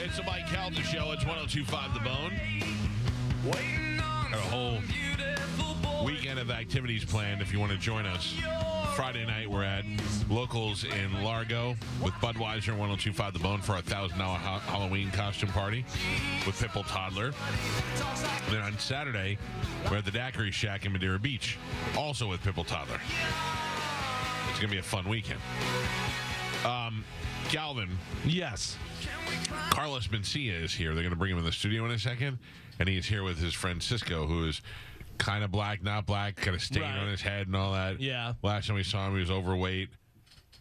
It's the Mike Calta Show. It's 102.5 The Bone. Got a whole weekend of activities planned if you want to join us. Friday night, we're at Locals in Largo with Budweiser and 102.5 The Bone for our $1,000 Halloween costume party with Pitbull Toddler. And then on Saturday, we're at the Daiquiri Shack in Madeira Beach, also with Pitbull Toddler. It's going to be a fun weekend. Galvin. Yes. Carlos Mencia is here. They're going to bring him in the studio in a second. And he's here with his friend Cisco, who is kind of black, not black, got a stain on his head and all that. Yeah. Last time we saw him, he was overweight.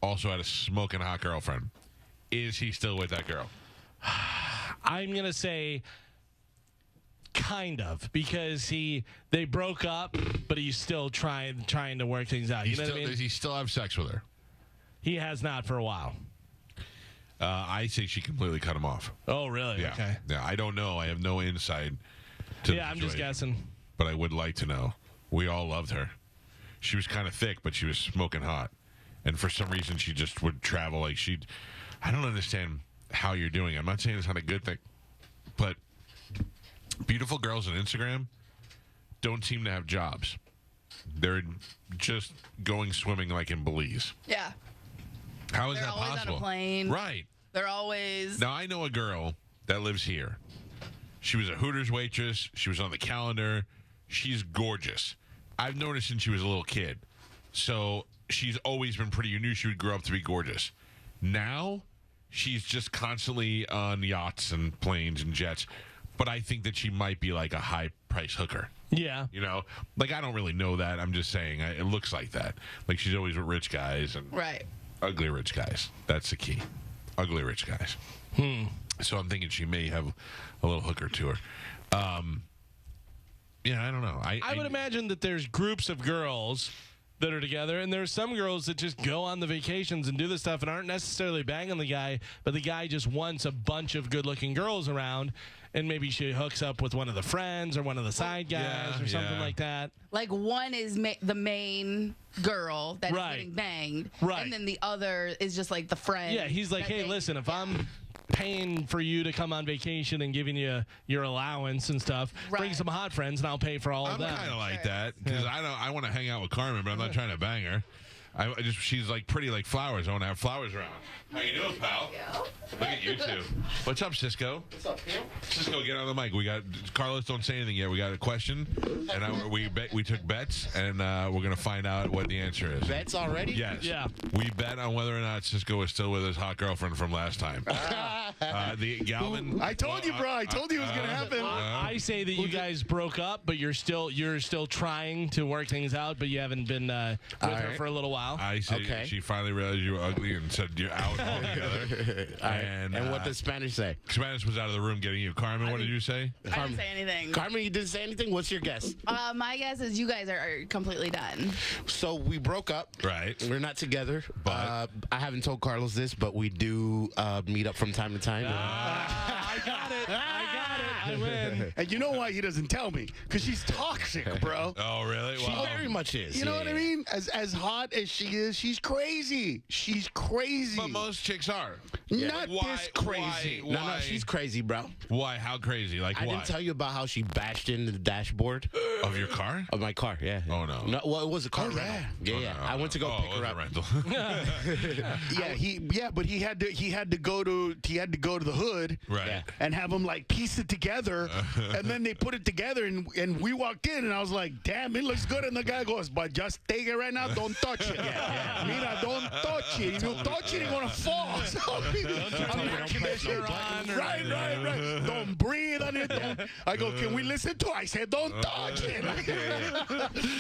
Also had a smoking hot girlfriend. Is he still with that girl? I'm going to say kind of, because they broke up, but he's still trying to work things out. You know what I mean? Does he still have sex with her? He has not for a while. I say she completely cut him off. Oh, really? Yeah. Okay. Yeah, I don't know. I have no insight to the I'm just situation, guessing. But I would like to know. We all loved her. She was kind of thick, but she was smoking hot. And for some reason, she just would travel like she'd... I don't understand how you're doing it. I'm not saying it's not a good thing, but beautiful girls on Instagram don't seem to have jobs. They're just going swimming like in Belize. Yeah. How is They're that always possible? on a plane. Right. They're always... Now, I know a girl that lives here. She was a Hooters waitress. She was on the calendar. She's gorgeous. I've known her since she was a little kid. So she's always been pretty. You knew she would grow up to be gorgeous. Now, she's just constantly on yachts and planes and jets. But I think that she might be like a high-price hooker. Yeah. You know? Like, I don't really know that. I'm just saying it looks like that. Like, she's always with rich guys and ugly rich guys. That's the key. Ugly rich guys. So I'm thinking she may have a little hooker to her. Yeah, I don't know. I would imagine that there's groups of girls that are together, and there's some girls that just go on the vacations and do this stuff and aren't necessarily banging the guy, but the guy just wants a bunch of good-looking girls around, and maybe she hooks up with one of the friends or one of the side guys or something like that. Like one is the main girl that's getting banged, and then the other is just like the friend. Yeah, he's like, hey, listen, if I'm paying for you to come on vacation and giving you your allowance and stuff, bring some hot friends and I'll pay for all of them. I'm kind of like that because I want to hang out with Carmen, but I'm not trying to bang her. She's like pretty like flowers. I want to have flowers around. How you doing, pal? Look at you two. What's up, Cisco? What's up, Phil? Cisco, get on the mic. We got Carlos. Don't say anything yet. We got a question, and we took bets, and we're gonna find out what the answer is. Bets already? Yes. Yeah. We bet on whether or not Cisco is still with his hot girlfriend from last time. The Galvin. I told you, bro. I told you it was gonna happen. I say that you guys broke up, but you're still trying to work things out, but you haven't been with her for a little while. I say she finally realized you were ugly and said you're out altogether. And what does Spanish say? Spanish was out of the room getting you. Carmen, what did you say? I didn't say anything. Carmen, you didn't say anything? What's your guess? My guess is you guys are completely done. So we broke up. Right. We're not together. But I haven't told Carlos this, but we do meet up from time to time. I got it. I win. And you know why he doesn't tell me? Because she's toxic, bro. Oh, really? She very much is. You know what I mean? As hot as she is, she's crazy. She's crazy. But most chicks are. Not Why- this crazy. why- No, she's crazy, bro. Why? How crazy? Like, I why? didn't tell you about how she bashed into the dashboard Of your car? of my car. Yeah. Oh, no. Well, it was a car Oh, rental. yeah. Yeah. I went to go pick it was her a up. rental. But he had to go to the hood Right. Yeah. and have them like piece it together, and then they put it together, and we walked in, and I was like, damn, it looks good, and the guy goes, but just take it right now, don't touch it. Mira, don't touch it. If you touch it, you're gonna fall. So I'm knocking that shit on. Right. Don't breathe on it. I go, can we listen to it? I said, don't touch it.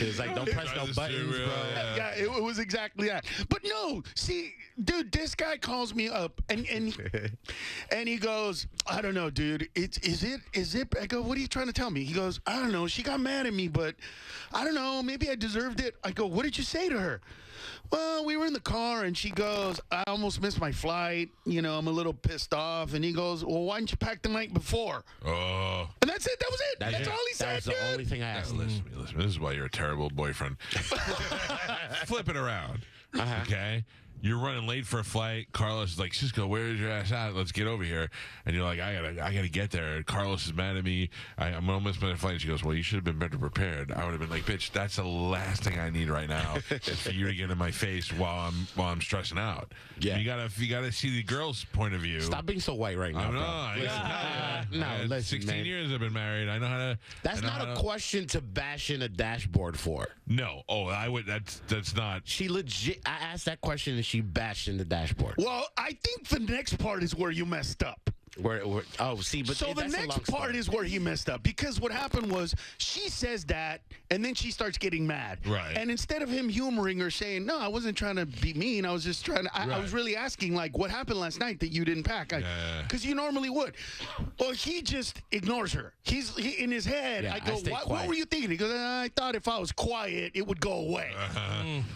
It's like, don't press no buttons, bro. Yeah, it was exactly that. But no, see, dude, this guy calls me up and he goes, I don't know, dude. Is it? I go, what are you trying to tell me? He goes, I don't know. She got mad at me, but I don't know. Maybe I deserved it. I go, what did you say to her? Well, we were in the car, and she goes, I almost missed my flight. You know, I'm a little pissed off. And he goes, well, why didn't you pack the night before? Oh. And that's it. That was it. That's all he said, That was dude. the only thing I asked. Listen to me. This is why you're a terrible boyfriend. Flip it around. Okay? you're running late for a flight. Carlos is like, Cisco, where is your ass at? Let's get over here. And you're like, I gotta get there. Carlos is mad at me. I'm almost missing a flight. And she goes, well, you should have been better prepared. I would have been like, bitch, that's the last thing I need right now is for you to get in my face while I'm stressing out. Yeah. You gotta see the girl's point of view. Stop being so white right now. No, listen, 16 man. years I've been married. I know how to. That's not a question to bash in a dashboard for. No. Oh, I would. That's not. She legit. I asked that question and she bashed in the dashboard. Well, I think the next part is where you messed up. So the next part is where he messed up, because what happened was she says that and then she starts getting mad. Right. And instead of him humoring her, saying, no, I wasn't trying to be mean, I was just trying to, I was really asking, like, what happened last night that you didn't pack? Because you normally would. Well, he just ignores her. He's in his head. Yeah, I go, what were you thinking? He goes, I thought if I was quiet, it would go away.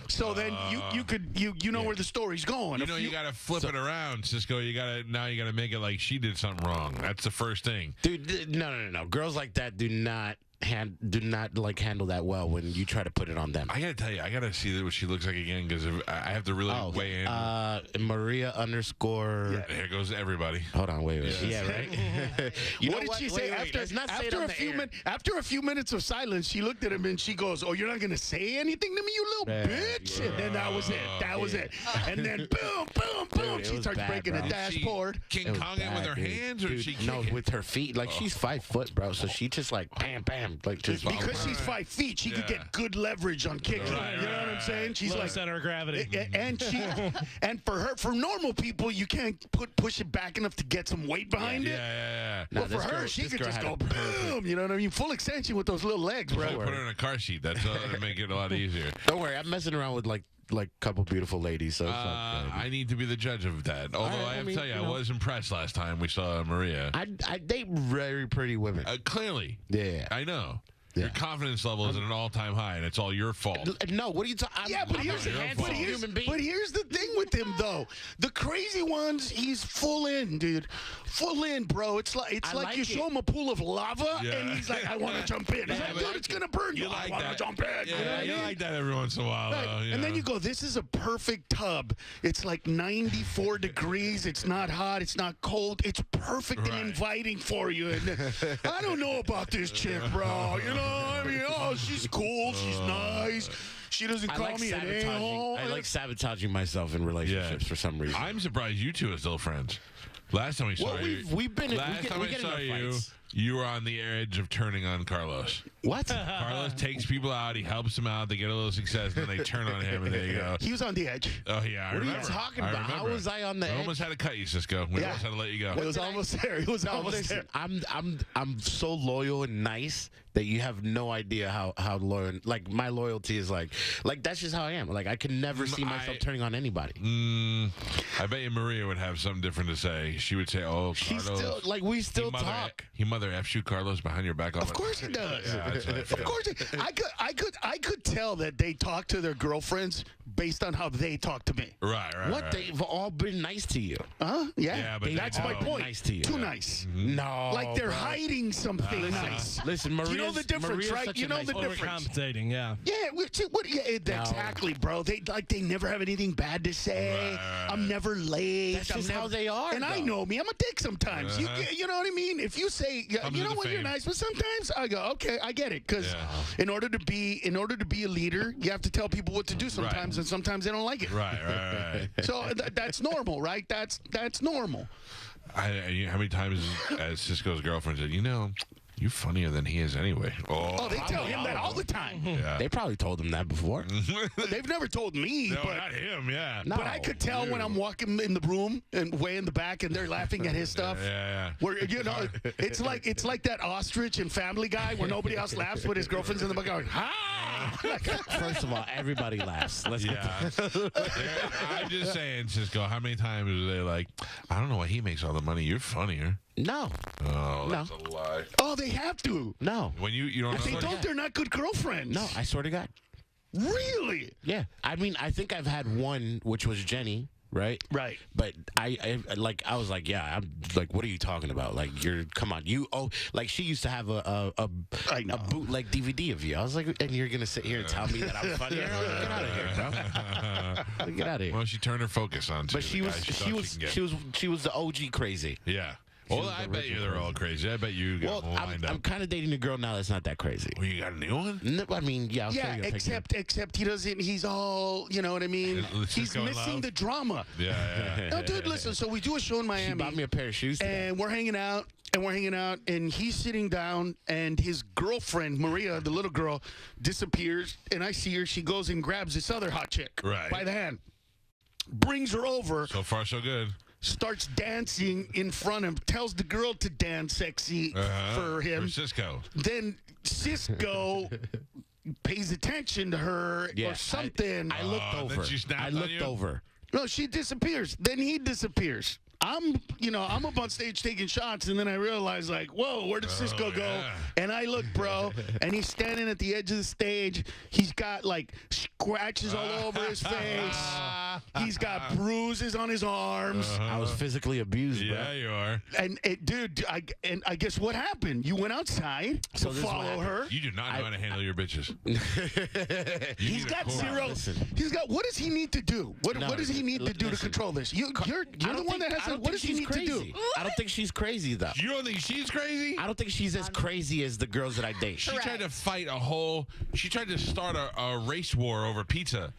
So then you know where the story's going. You got to flip it around, Cisco. You got to make it like she did something wrong. That's the first thing. Dude, no. Girls like that do not handle that well when you try to put it on them. I gotta tell you, I gotta see what she looks like again, because I have to really weigh in. Maria underscore. Yeah. Here goes everybody. Hold on, wait. Yeah, right. What did she say after a few minutes of silence? She looked at him and she goes, "Oh, you're not gonna say anything to me, you little bitch." And then that was it. That was it. And then boom, boom, boom. Dude, she starts breaking the dashboard. King Kong it with her hands, or she with her feet. Like she's 5 foot, bro. So she just like bam, bam. Like just because she's 5 feet, she could get good leverage on kicking. You know what I'm saying? She's low like center of gravity. And for normal people, you can't push it back enough to get some weight behind it. Yeah. But for her, she could just go boom. You know what I mean? Full extension with those little legs, bro. Put her in a car seat. That's to make it a lot easier. Don't worry, I'm messing around with like a couple beautiful ladies. So I need to be the judge of that. Although I have to tell you, I was impressed last time we saw Maria. I date very pretty women. Clearly. Yeah. I know. Yeah. Your confidence level is at an all-time high, and it's all your fault. No, what are you talking? Yeah, but here's the thing with him, though. The crazy ones, he's full in, dude. Full in, bro. It's like you show him a pool of lava, and he's like, I want to jump in. He's like, dude, it's going to burn you. I want to jump in. Yeah, you like that every once in a while, though. And then you go, this is a perfect tub. It's like 94 degrees. It's not hot. It's not cold. It's perfect and inviting for you. And I don't know about this chick, bro. You know? I mean, she's cool. She's nice. She doesn't call me an a-hole. I like sabotaging myself in relationships for some reason. I'm surprised you two are still friends. Last time we saw you, last time I saw you, you were on the edge of turning on Carlos. What? Carlos takes people out. He helps them out. They get a little success. Then they turn on him, and there you go. He was on the edge. Oh, yeah. What are you talking about? How was I on the edge? We almost had to cut you, Cisco. We almost had to let you go. It was almost there. It was almost there. I'm so loyal and nice that you have no idea how loyal. Like, my loyalty is like that's just how I am. Like, I can never see myself turning on anybody. I bet you Maria would have something different to say. She would say, "Oh, Carlos." We still talk. He mother F you, Carlos, behind your back. Of course he does. Yeah, of course. I could tell that they talk to their girlfriends based on how they talk to me. Right. What? They've all been nice to you. Yeah, but that's my point. Nice to you. Too nice. No. Like they're hiding something nice. Listen, Maria's, you know the difference, right? You know the difference. Overcompensating, yeah. Yeah, exactly, bro. They never have anything bad to say. I'm never late. That's just how they are. And I know me. I'm a dick sometimes. You know what I mean? If you say, you know what, you're nice, but sometimes I go, okay, I get it. Because in order to be a leader, you have to tell people what to do sometimes, and sometimes they don't like it. Right. So that's normal, right? That's normal. How many times has Cisco's girlfriend said, you're funnier than he is anyway? Oh, they tell him that all the time. Yeah. They probably told him that before. They've never told me. No, but not him, yeah. But I could tell when I'm walking in the room and way in the back and they're laughing at his stuff. Yeah. Where, it's like that ostrich in Family Guy where nobody else laughs, but his girlfriend's in the back going, ha! First of all, everybody laughs. I'm just saying, Cisco, how many times are they like, I don't know why he makes all the money. You're funnier. No. Oh, that's a lie. Oh, they have to. No. When you don't know. If they don't, they're not good girlfriends. No, I swear to God. Really? Yeah. I mean, I think I've had one, which was Jenny. right? Right. But I was like, yeah, I'm like, what are you talking about? Like, come on, like she used to have a bootleg DVD of you. I was like, and you're gonna sit here and tell me that I'm funny? Get out of here, bro. Get out of here. Well, she turned her focus on. But she was the OG crazy. Yeah. Well, I bet you they're all crazy. I bet you got lined up. I'm kind of dating a girl now that's not that crazy. Well, you got a new one? No, I mean, yeah. I'll show you a picture. Except he doesn't. He's all, you know what I mean. He's missing the drama. Yeah. No, dude, listen. So we do a show in Miami. She bought me a pair of shoes and we're hanging out. And he's sitting down, and his girlfriend, Maria, the little girl, disappears. And I see her. She goes and grabs this other hot chick by the hand, brings her over. So far, so good. Starts dancing in front of him, tells the girl to dance sexy for him. For Cisco. Then Cisco pays attention to her or something. I looked over. I looked over. No, she disappears. Then he disappears. I'm up on stage taking shots, and then I realize, like, whoa, where did Cisco go? Yeah. And I look, bro, and he's standing at the edge of the stage. He's got, like, scratches all over his face. He's got bruises on his arms. I was physically abused, bro. Yeah, you are. And, dude, I guess what happened? You went outside to follow her. You do not know how to handle your bitches. He's got zero. He's got. What does he need to do? What does he need to do to control this? You're the one that has. What does she need to do? I don't think she's crazy, though. You don't think she's crazy? I don't think she's as crazy as the girls that I date. She tried to fight she tried to start a race war over pizza.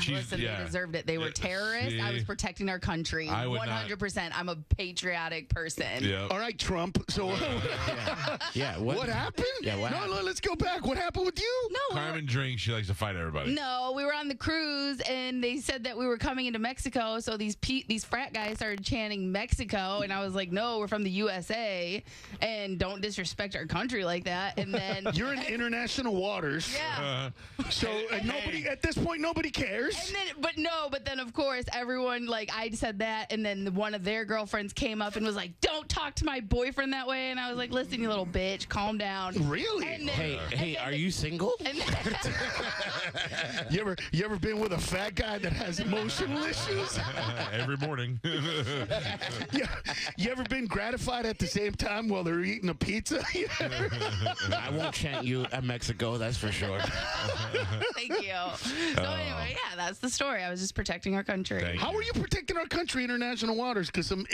Listen, they deserved it. They were terrorists. I was protecting our country. 100%. I'm a patriotic person. Yeah. All right, Trump. So what happened? Yeah, what happened? No, let's go back. What happened with you? No. Carmen drinks. She likes to fight everybody. No, we were on the cruise, and they said that we were coming into Mexico, so these frat guys started chanting Mexico, and I was like, no, we're from the USA, and don't disrespect our country like that. And then you're in international waters. Yeah. So nobody at this point, nobody cares. And then, but then of course everyone, like, I said that, and then one of their girlfriends came up and was like, don't talk to my boyfriend that way. And I was like, listen, you little bitch, calm down. Really? And then, hey, are you single? And then, you ever been with a fat guy that has emotional issues? Every morning. Yeah. You ever been gratified at the same time while they're eating a pizza? I won't chant you at Mexico, that's for sure. Thank you. So anyway, yeah, that's the story. I was just protecting our country. How are you protecting our country, international waters? Because some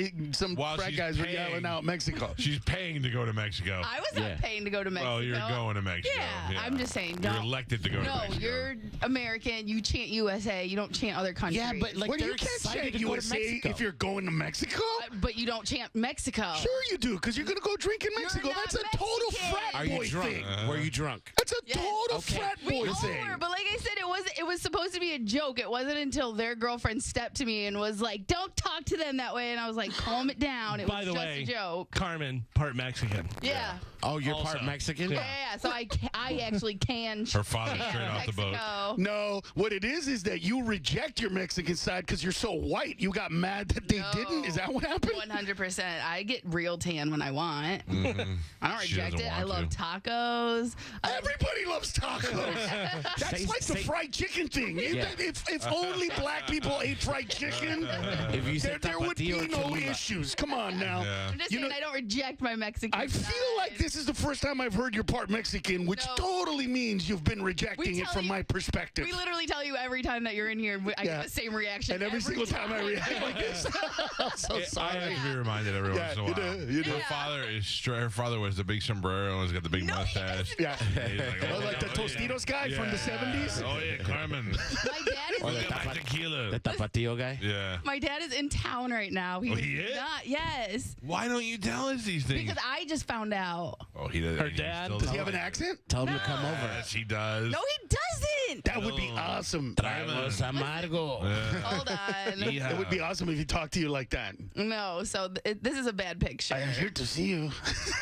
frat guys were yelling out Mexico. She's paying to go to Mexico. I was not paying to go to Mexico. Well, you're going to Mexico. Yeah, I'm just saying. You're elected to go to Mexico. No, you're American. You chant USA. You don't chant other countries. Yeah, but like you can't chant USA if you're going to Mexico. But you don't chant Mexico. Sure you do, because you're going to go drink in Mexico. You're That's not a total Mexican. frat Are boy you drunk? thing. Were you drunk? That's a total frat boy We thing. were, but like I said, it was supposed to be a joke. It wasn't until their girlfriend stepped to me and was like, "Don't talk to them that way," and I was like, "Calm it down." It was just a joke. Carmen, part Mexican. Yeah. Oh, you're part Mexican? Yeah. So I actually can. Her father's straight off the boat. No, what it is that you reject your Mexican side because you're so white. You got mad that they didn't. Is that what happened? 100%. I get real tan when I want. I don't reject it. I love tacos. Everybody loves tacos. That's like the fried chicken thing. If only black people ate fried chicken, there would be no issues. Come on now. I'm just saying I don't reject my Mexican I feel like this is the first time I've heard you're part Mexican, which totally means you've been rejecting it from my perspective. We literally tell you every time that you're in here, I get the same reaction. And every single time I react like this. I'm so sorry. I have to be reminded every once in a while. You do. Her father was the big sombrero and has got the big mustache. Yeah. Like the Tostitos guy from the 70s? Oh, yeah, Carmen. My dad is tequila. The Tapatio guy? Yeah. My dad is in town right now. He is? Not, yes. Why don't you tell us these things? Because I just found out. Oh, he does. Her dad? Does he have an accent? Tell him to come over. Yes, he does. No, he doesn't. That would be awesome. Traemos amargo. Hold on. It would be awesome if he talked to you like that. No, so this is a bad picture. I am here to see you.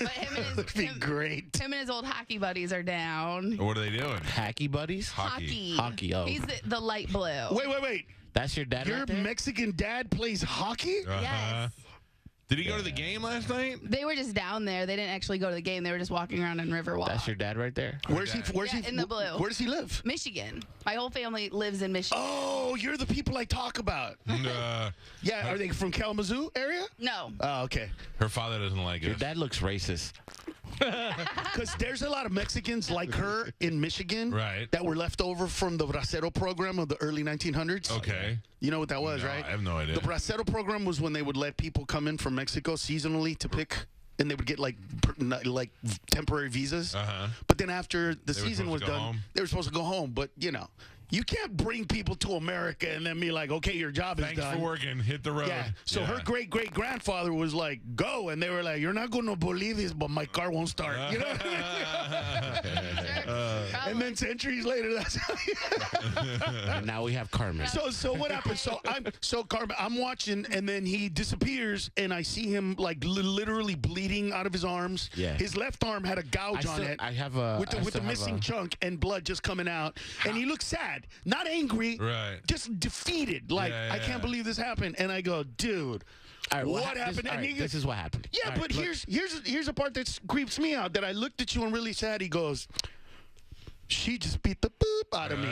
But him and his, That'd be great. Him and his old hockey buddies are down. What are they doing? Hacky buddies? Hockey, oh. He's the light blue. Wait. That's your dad Your right there? Mexican dad plays hockey? Yes. Did he go to the game last night? They were just down there. They didn't actually go to the game. They were just walking around in Riverwalk. That's your dad right there. Where's he? In the blue. Where does he live? Michigan. My whole family lives in Michigan. Oh, you're the people I talk about. Yeah, are they from Kalamazoo area? No. Oh, okay. Her father doesn't like Your us. dad looks racist. Because there's a lot of Mexicans like her in Michigan Right. that were left over from the Bracero program of the early 1900s. Okay. You know what that was, No, right? I have no idea. The Bracero program was when they would let people come in from Mexico seasonally to pick, and they would get like temporary visas. Uh-huh. But then after the They were season was supposed to go done, home? they were supposed to go home. But, you can't bring people to America and then be like, okay, your job is Thanks done. for working. Hit the road. Yeah. So her great-great-grandfather was like, go. And they were like, you're not going to believe this, but my car won't start. You know? And then centuries later, that's how And now we have Carmen. So what happened? Carmen, I'm watching, and then he disappears, and I see him like literally bleeding out of his arms. Yeah. His left arm had a gouge on it. I have a with the missing chunk and blood just coming out, and he looks sad, not angry, Right. just defeated. Like I can't believe this happened. And I go, dude. All right, What happened? And he goes, this is what happened. yeah, All right, but here's a part that creeps me out. That I looked at you and really sad. He goes, she just beat the boop out of me,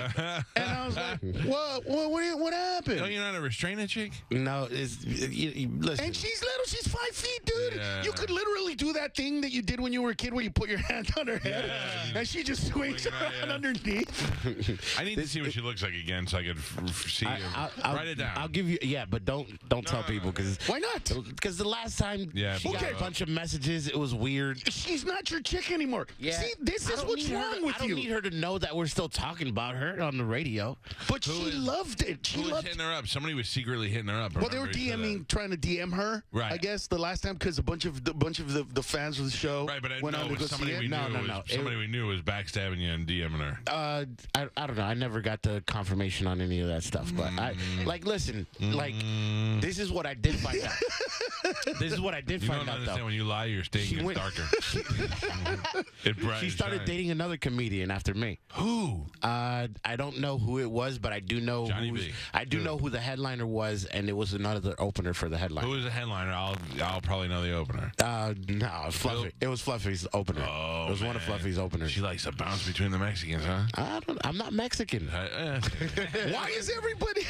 and I was like, what happened? Don't you know how to restrain a chick? No, listen. And she's little. She's 5 feet, dude. Yeah. You could literally do that thing that you did when you were a kid where you put your hand on her head and she just swings around underneath. I need to see what she looks like again so I could see. Write it down. I'll give you. Yeah, but don't tell people because Why not? Because the last time she got Okay. a bunch of messages, it was weird. She's not your chick anymore. Yeah. See, this is what's wrong with I don't you. need her to know that we're still talking about her on the radio. But she loved it. She Who was loved hitting her up? Somebody was secretly hitting her up. Well, they were trying to DM her. Right. I guess the last time because a bunch of the fans of the show Right, but I went on know to it go was somebody see we it. knew. Somebody we knew was backstabbing you and DMing her. I don't know. I never got the confirmation on any of that stuff. But listen, this is what I did find out. This is what I did You find don't out, understand though. when you lie, your stain She gets went- darker. She started dating another comedian after me. Who? I don't know who it was, but I do know Johnny B. I do know who the headliner was, and it was another opener for the headliner. Who was the headliner? I'll probably know the opener. No, it was Fluffy. It was Fluffy's opener. Oh, It was one of man. Fluffy's openers. She likes to bounce between the Mexicans, huh? I'm not Mexican. Why is everybody?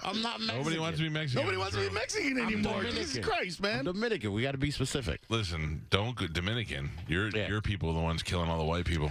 I'm not Mexican. Nobody wants to be Mexican. Nobody wants to be Mexican anymore. Dominican. Jesus Christ, man. I'm Dominican. We got to be specific. Listen, don't go Dominican. Your Yeah. people are the ones killing all the white people.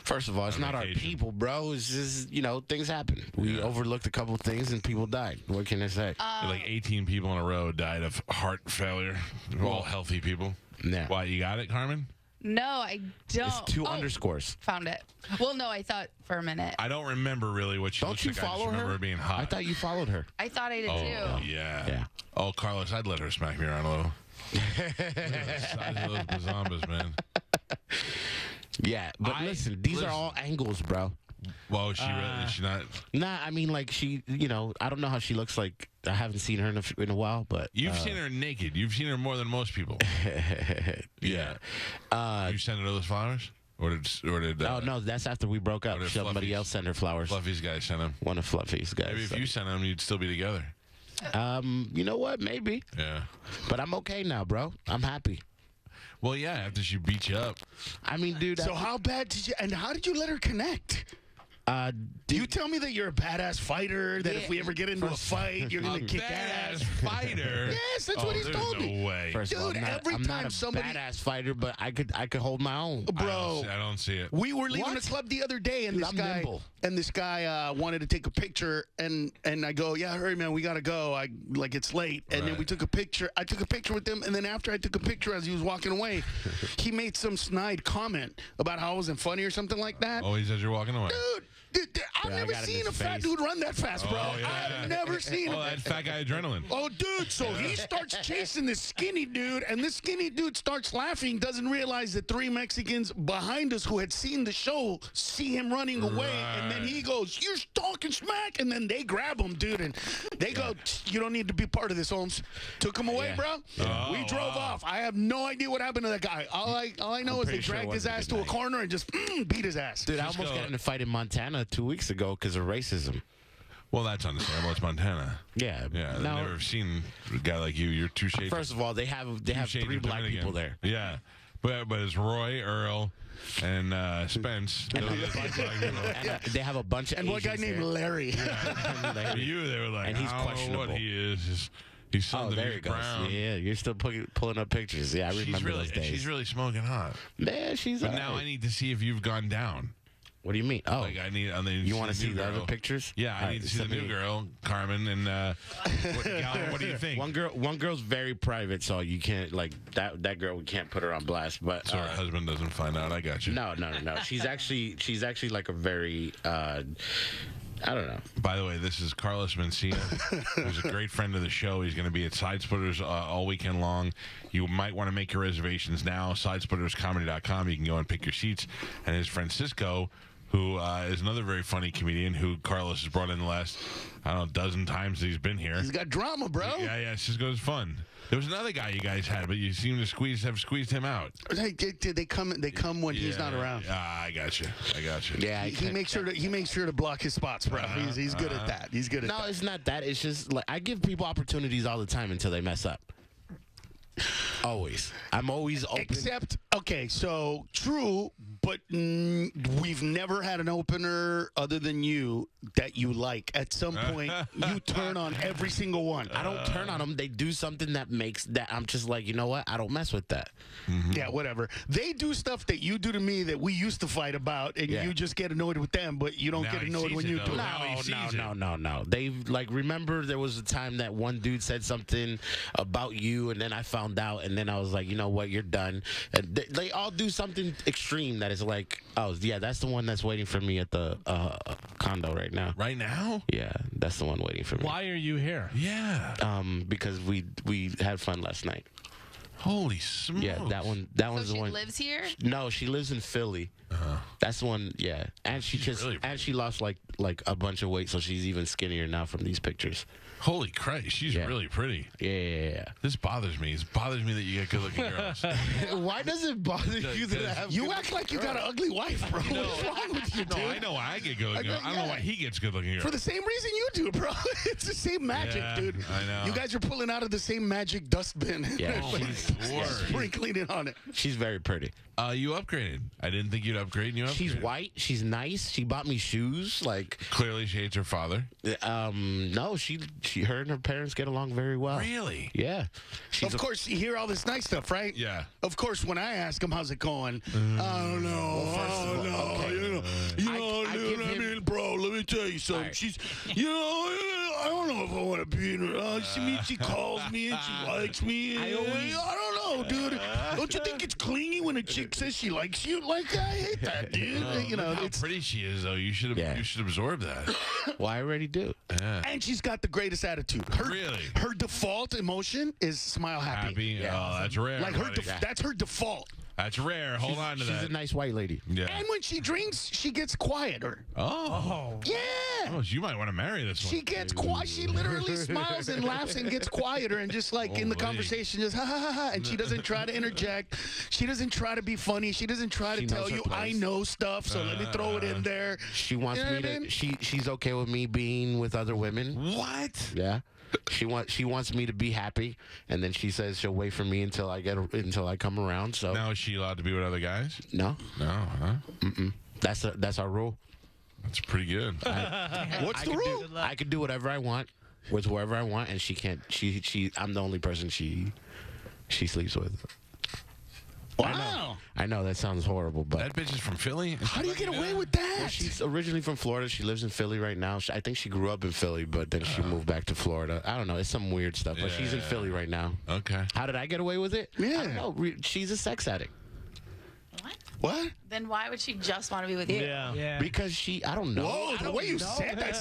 First of all, it's On not our vacation. people, bro. It's just, things happen. We overlooked a couple things and people died. What can I say? Like 18 people in a row died of heart failure. They're all healthy people. Yeah. Why, you got it, Carmen? No, I don't. It's two underscores. Found it. Well, no, I thought for a minute. I don't remember really what she Don't looks you like. follow I just remember her? her being hot. I thought you followed her. I thought I did Oh, too. yeah. Yeah. Oh, Carlos, I'd let her smack me around a little. The size of those bazambas, man. Yeah, but listen, these are all angles, bro. Well, is she really? Is she not? Nah, I mean, like she, I don't know how she looks like. I haven't seen her in a while, but You've seen her naked. You've seen her more than most people. Yeah. You send her those flowers? Or did oh no, that's after we broke up. or did Somebody Fluffy's- else sent her flowers. Fluffy's guy sent them. One of Fluffy's guys. Maybe if you sent them, you'd still be together. You know what? Maybe. Yeah. But I'm okay now, bro. I'm happy. Well, yeah, after she beat you up. I mean, dude. So how bad did you? And how did you let her connect? You tell me that you're a badass fighter. That if we ever get into a fight, you're gonna kick Badass ass. fighter. Yes, that's Oh, what he's there's told me. no way. First of all, Dude, I'm not, every I'm time not a somebody- badass fighter, but I could hold my own. Bro, I don't see it. we were leaving What? the club the other day, and Dude, this I'm guy nimble. wanted to take a picture, and I go, yeah, hurry, man, we gotta go. It's late, and then Right. we took a picture. I took a picture with him, and then after I took a picture as he was walking away, he made some snide comment about how I wasn't funny or something like that. Always as you're walking away. Dude, I've Yeah, I never got in seen his a fat face. dude run that fast, bro. Oh, yeah. I've never seen Oh, him. that fat guy adrenaline. Oh, dude, so he starts chasing this skinny dude, and this skinny dude starts laughing, doesn't realize that 3 Mexicans behind us who had seen the show see him running away, and then he goes, you're talking smack, and then they grab him, dude, and they go, you don't need to be part of this, Holmes. Took him away, Yeah. bro. Oh, We drove wow. off. I have no idea what happened to that guy. All I know is they pretty sure it dragged his wasn't a ass good to a night. corner and just beat his ass. Dude, I almost got in a fight in Montana 2 weeks ago because of racism. Well, that's understandable. It's Montana. Yeah. Yeah, I've No, never seen a guy like you. You're two shades. first of all, they have shades 3 of black Dominican. people there. Yeah, but it's Roy, Earl, and Spence. Those are the black people. And, they have a bunch of And one guy Asians named there. Larry. For you, they were like, And he's I don't know questionable. what he is. He's Oh, something. there He's he goes. brown. Yeah, you're still pulling up pictures. Yeah, I remember those days. She's really smoking hot. Man, she's. But now I need to see if you've gone down. What do you mean? Oh, Like I need you want to see new the other girl. pictures? Yeah, I All need right, to see the send new me- girl, Carmen, and what do you think? One girl's very private, so you can't like that girl. We can't put her on blast. But So her husband doesn't find out. I got you. no. She's actually like a very. I don't know. By the way, this is Carlos Mencia, who's a great friend of the show. He's going to be at Side Splitters all weekend long. You might want to make your reservations now. SidesplittersComedy.com. You can go and pick your seats. And his friend Cisco, who is another very funny comedian who Carlos has brought in the last, I don't know, dozen times that he's been here. He's got drama, bro. Yeah, Cisco's fun. There was another guy you guys had, but you seem to have squeezed him out. They come when he's not around. I got you. Yeah, He makes sure to block his spots, bro. He's good at that. He's good at No, that. it's not that. It's just like I give people opportunities all the time until they mess up. Always. I'm always open. Except, okay, so true, but we've never had an opener other than you that you like. At some point, you turn on every single one. I don't turn on them. They do something that makes that I'm just like, you know what? I don't mess with that. Yeah, whatever. They do stuff that you do to me that we used to fight about, and Yeah. you just get annoyed with them, but you don't Now get he annoyed sees when it, you though. do it. Now he sees it. No. They like remember there was a time that one dude said something about you, and then I found out, and then I was like, you know what? You're done. And they all do something extreme that is like, oh yeah, that's the one that's waiting for me at the condo right now. Right now? Yeah, that's the one waiting for me. Why are you here? Yeah. Because we had fun last night. Holy smokes. Yeah, that one's So the she one. lives here? No, she lives in Philly. That's the one. Yeah, and she just really and she lost like a bunch of weight, so she's even skinnier now from these pictures. Holy Christ, she's Yeah. really pretty. Yeah. This bothers me. It bothers me that you get good-looking girls. Why does it bother you that I have? You act like you got an ugly wife, bro. What's wrong with you, dude? No, I know why I get good-looking girls. I don't know why he gets good-looking girls. For the same reason you do, bro. It's the same magic, Yeah, dude. I know. You guys are pulling out of the same magic dustbin. Yeah, Sprinkling it on it. She's very pretty. You upgraded. I didn't think you'd upgrade, and you upgraded. She's white. She's nice. She bought me shoes. Like, Clearly, she hates her father. no, her and her parents get along very well. Really? Yeah. Of course, you hear all this nice stuff, right? Yeah. Of course, when I ask him how's it going, I don't know. I Dude, give I him- mean, bro, let me tell you something. right. She's, I don't know if I want to be in her. She calls me and she likes me. I don't know, dude. Don't you think it's clingy when a chick says she likes you? Like, I hate that, dude. You know, Look how it's. pretty she is, though. You should Yeah. absorb that. Well, I already do. And she's got the greatest attitude. Really? Her default emotion is smile happy. Happy? Yeah. Oh, that's rare. Like her, buddy. that's her default. That's rare. Hold on to She's that. a nice white lady. Yeah. And when she drinks, she gets quieter. Oh. Yeah. Oh, so you might want to marry this one. She gets quiet. She literally smiles and laughs and gets quieter and just like in the Holy. conversation, just ha ha ha ha. And she doesn't try to interject. She doesn't try to be funny. She doesn't try to She tell knows her you, place. I know stuff, so let me throw it in there. She wants You know me what I to. mean? She's okay with me being with other women. What? Yeah. She wants me to be happy, and then she says she'll wait for me until I come around. So Now is she allowed to be with other guys? no, No, huh? that's our rule. That's pretty good. What's the rule? I can do whatever I want with whoever I want, and she can't. I'm the only person she sleeps with. Wow. I know that sounds horrible, but That bitch is from Philly? How do you get away with that? she's originally from Florida. She lives in Philly right now. I think she grew up in Philly, but then she moved back to Florida. I don't know. It's some weird stuff, but she's in Yeah. Philly right now. Okay. How did I get away with it? Yeah. I don't know. She's a sex addict. What? What? Then why would she just want to be with you? Yeah. Because I don't know. Whoa, the way you said that.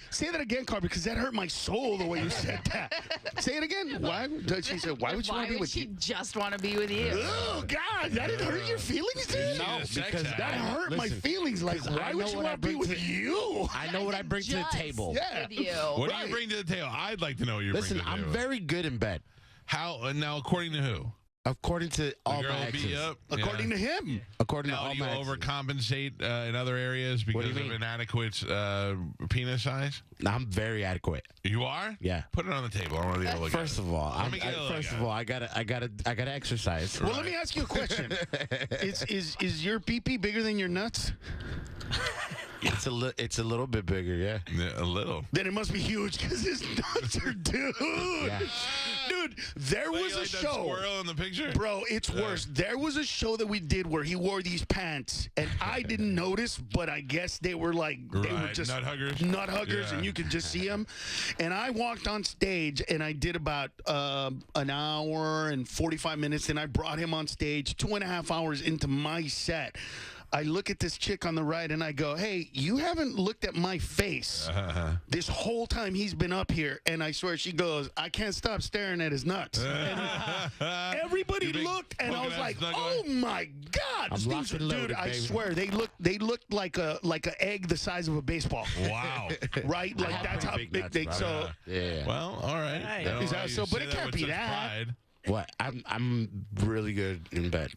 Say that again, Carl, because that hurt my soul the way you said that. Say it again. Why? She said, why would you want to be with she you? just want to be with you? Oh, God. That didn't hurt your feelings, dude? No, She's a sex because addict. That hurt my Listen, feelings. Like, 'cause why I would know you what I want to be bring with to- you? I know what I bring to the Just table. Yeah. With you. What do Right. you bring to the table? I'd like to know what you Listen, bring to the I'm table. very good in bed. How? Now, according to who? According to all girl my beat exes. you up. According to him. According to Now, all do you my exes. overcompensate in other areas do you because of mean? inadequate penis size? No, I'm very adequate. You are? Yeah. Put it on the table. I want to get a look First at it. of all, Let me get a look first at of all, I gotta exercise. Well, let me ask you a question. Is your pee-pee bigger than your nuts? It's a little bit bigger, yeah. Yeah, a little. Then it must be huge because his nuts are dude. Yeah. Dude, there Like, was a like that show. squirrel in the picture? Bro, it's worse. There was a show that we did where he wore these pants, and I didn't notice, but I guess they were like they were Right, just nut huggers? nut huggers, Yeah. and you could just see them. And I walked on stage, and I did about an hour and 45 minutes, and I brought him on stage 2.5 hours into my set. I look at this chick on the right and I go, hey, you haven't looked at my face this whole time he's been up here. And I swear, she goes, I can't stop staring at his nuts. And everybody You big looked and I was poking-ass like, nut oh guy? my God. I'm These locked and loaded, dude, I baby. swear, they looked like a egg the size of a baseball. Wow. Right? Like have that's how pretty big big they nuts, so Yeah. Well, all right. Right. I don't know Is that why you so? But say it that can't with be such that. pride. What? I'm really good in bed.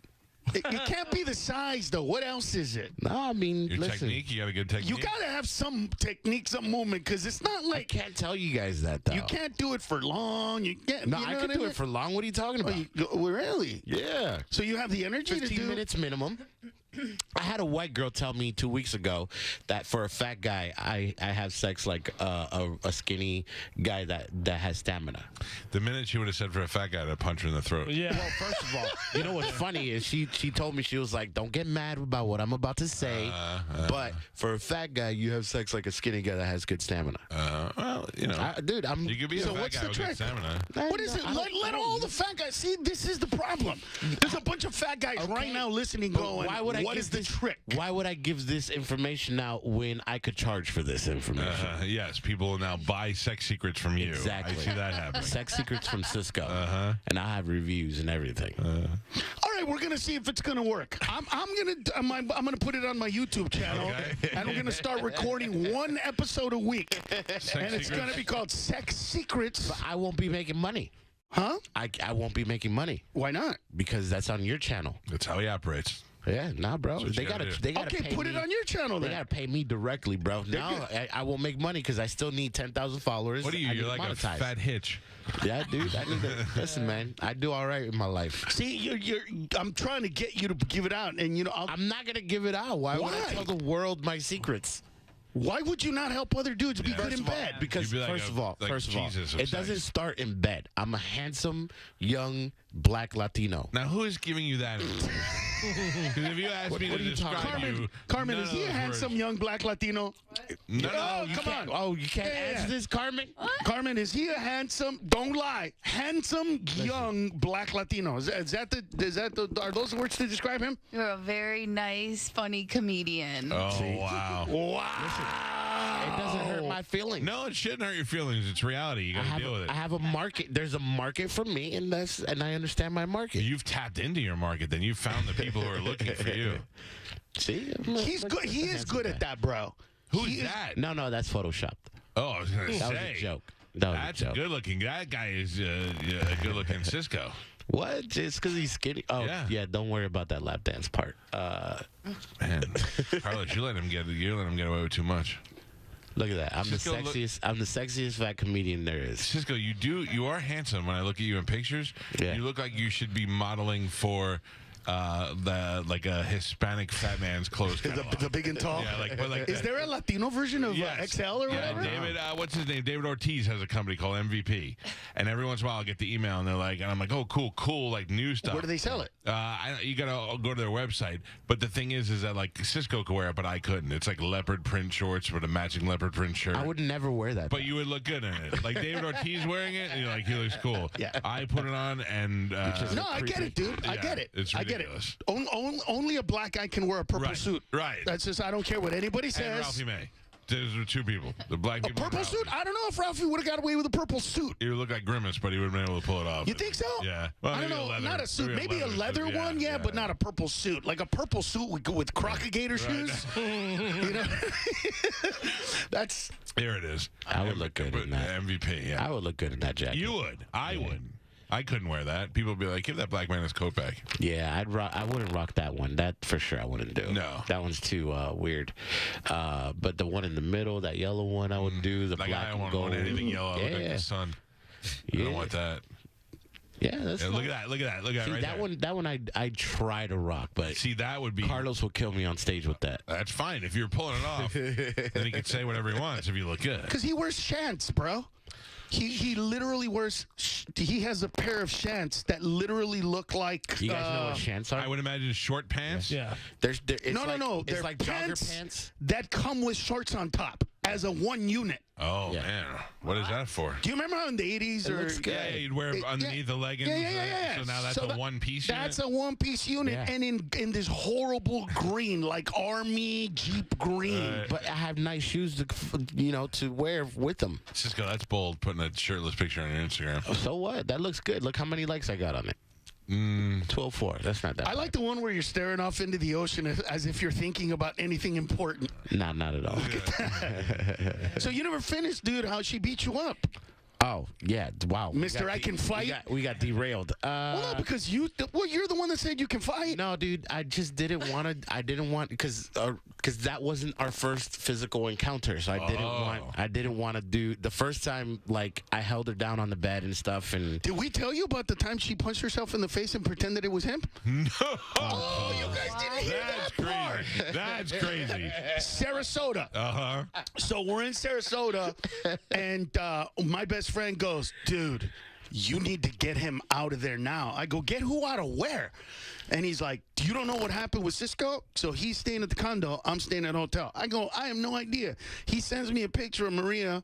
it can't be the size though. What else is it? No, I mean, Your listen. technique, you got a good technique. You gotta have some technique, some movement, because it's not I like can't tell you guys that though. you can't do it for long. You can't. No, you know I what can do mean? it for long. What are you talking Oh, about? really? Yeah. So you have the energy to 15 do minutes minimum. I had a white girl tell me 2 weeks ago that for a fat guy, I have sex like a skinny guy that has stamina. The minute she would have said for a fat guy to punch her in the throat. Yeah. Well, first of all, you know what's funny is she told me, she was like, don't get mad about what I'm about to say, but for a fat guy, you have sex like a skinny guy that has good stamina. Well, you know. Dude, I'm. You could be a So fat what's guy the with good trick? stamina. What is it? Let all the fat guys see. This is the problem. There's a bunch of fat guys right now listening, But going, why would I "What give is the this trick?" Why would I give this information out when I could charge for this information? Yes, people will now buy sex secrets from you. Exactly. I see that happening. Sex secrets from Cisco, and I have reviews and everything. All right, we're gonna see if it's gonna work. I'm gonna put it on my YouTube channel, Okay. and we're gonna start recording one episode a week, and it's secrets? gonna be called Sex Secrets. I won't be making money. Huh? I won't be making money Why not? because that's on your channel. That's how he operates. Yeah, nah, bro. what They you gotta gotta, do. they gotta Okay, pay put me. it on your channel They then. gotta pay me directly, bro. No, I won't make money because I still need 10,000 followers. What are you? I need You're to like a monetize. fat hitch. Yeah, dude. I need to listen, man. I do all right in my life. See, I'm trying to get you to give it out, and I'm not gonna give it out. Why would Why? I tell the world my secrets? why would you not help other dudes be good First in of all, bed? because You'd be like first a- of all, like Jesus of it doesn't sex. start in bed. I'm a handsome, young, black Latino. Now, who is giving you that information? Because if you ask me what to are you talking describe about? you, Carmen, none is of he a those handsome words- young black Latino? No, Oh, no. come on. Oh, you can't Yeah, yeah, answer yeah. this, Carmen? Carmen, is he a handsome? Don't lie. Handsome young black Latino. Are those the words to describe him? You're a very nice, funny comedian. Oh, wow. Wow. It doesn't hurt my feelings. No, it shouldn't hurt your feelings. It's reality. You got to deal with it. I have a market. There's a market for me, and I understand my market. You've tapped into your market, then you found the people who are looking for you. See, He's good. He is good at that, bro. Who's He is- that? No, that's photoshopped. Oh, I was going to That say. was a joke. That was That's a joke. good looking. That guy is a good looking Cisco. What? Just because he's skinny? Oh, Yeah. yeah. Don't worry about that lap dance part. Man, Carlos, you let him get away with too much. Look at that. I'm the Cisco look- sexiest. I'm the sexiest fat comedian there is. Cisco, you are handsome. When I look at you in pictures, Yeah. you look like you should be modeling for a Hispanic fat man's clothes catalog. The big and tall. Yeah, like Is there a Latino version of Yes. XL or yeah, whatever? David, what's his name? David Ortiz has a company called MVP, and every once in a while I get the email and they're like, and I'm like, oh, cool, like new stuff. Where do they sell it? You gotta go to their website. But the thing is that like Cisco could wear it, but I couldn't. It's like leopard print shorts with a matching leopard print shirt. I would never wear that. But you would look good in it. Like David Ortiz wearing it, and you're like, he looks cool. Yeah. I put it on, and No, I get it, dude. I Yeah, get it. it's I get it. ridiculous. Only a black guy can wear a purple Right, suit. right. That's just, I don't care what anybody and says. Ralphie May. Those are two people. The black A people. and purple suit? Ralphie. I don't know if Ralphie would have got away with a purple suit. He would look like Grimace, but he would have been able to pull it off. You think so? Yeah. Well, I don't maybe know. leather. Not a suit. Maybe a leather suit. one, yeah, but not a purple suit. Like a purple suit with crocagator shoes. You know? That's. Here it is. I would look good in that. MVP, yeah. I would look good in that jacket. You would. I would. I couldn't wear that. People would be like, give that black man his coat back. Yeah, I wouldn't rock that one. That for sure I wouldn't do. No. That one's too weird. But the one in the middle, that yellow one, I would do. The Like, black I and don't gold. want anything yellow. Yeah. Like the sun. I don't want that. Yeah, that's Look at that. Look at that. Look at See, that right that there. one. That one I try to rock, but See, that would be... Carlos will kill me on stage with that. That's fine. If you're pulling it off, then he can say whatever he wants if you look good. Because he wears shants, bro. He literally wears. He has a pair of shants that literally look like. You guys know what shants are? I would imagine short pants. Yeah. It's No. It's They're like pants jogger pants. that come with shorts on top as a one unit. Oh, Yeah. man. What is that for? Do you remember how in the 80s or looks good. Yeah, you'd wear underneath the leggings. Yeah. So now that's a one-piece unit? That's a one-piece unit, Yeah. and in this horrible green, like army Jeep green. Right. But I have nice shoes to wear with them. Cisco, that's bold, putting a shirtless picture on your Instagram. So what? That looks good. Look how many likes I got on it. 12.4. That's not that. I like the one where you're staring off into the ocean as if you're thinking about anything important. Not at all. So you never finished, dude, how she beat you up. Oh yeah! Wow, Mister, I can fight. We got derailed. Well, no, because you're the one that said you can fight. No, dude, I just didn't want to. I didn't want because that wasn't our first physical encounter, so I didn't want to do the first time. Like I held her down on the bed and stuff, and Did we tell you about the time she punched herself in the face and pretended it was him? No. Oh, you guys didn't hear That's that part. crazy. That's crazy. Sarasota. Uh-huh. So we're in Sarasota, and my best friend goes, dude, you need to get him out of there now. I go, get who out of where? And he's like, you don't know what happened with Cisco? So he's staying at the condo. I'm staying at a hotel. I go, I have no idea. He sends me a picture of Maria,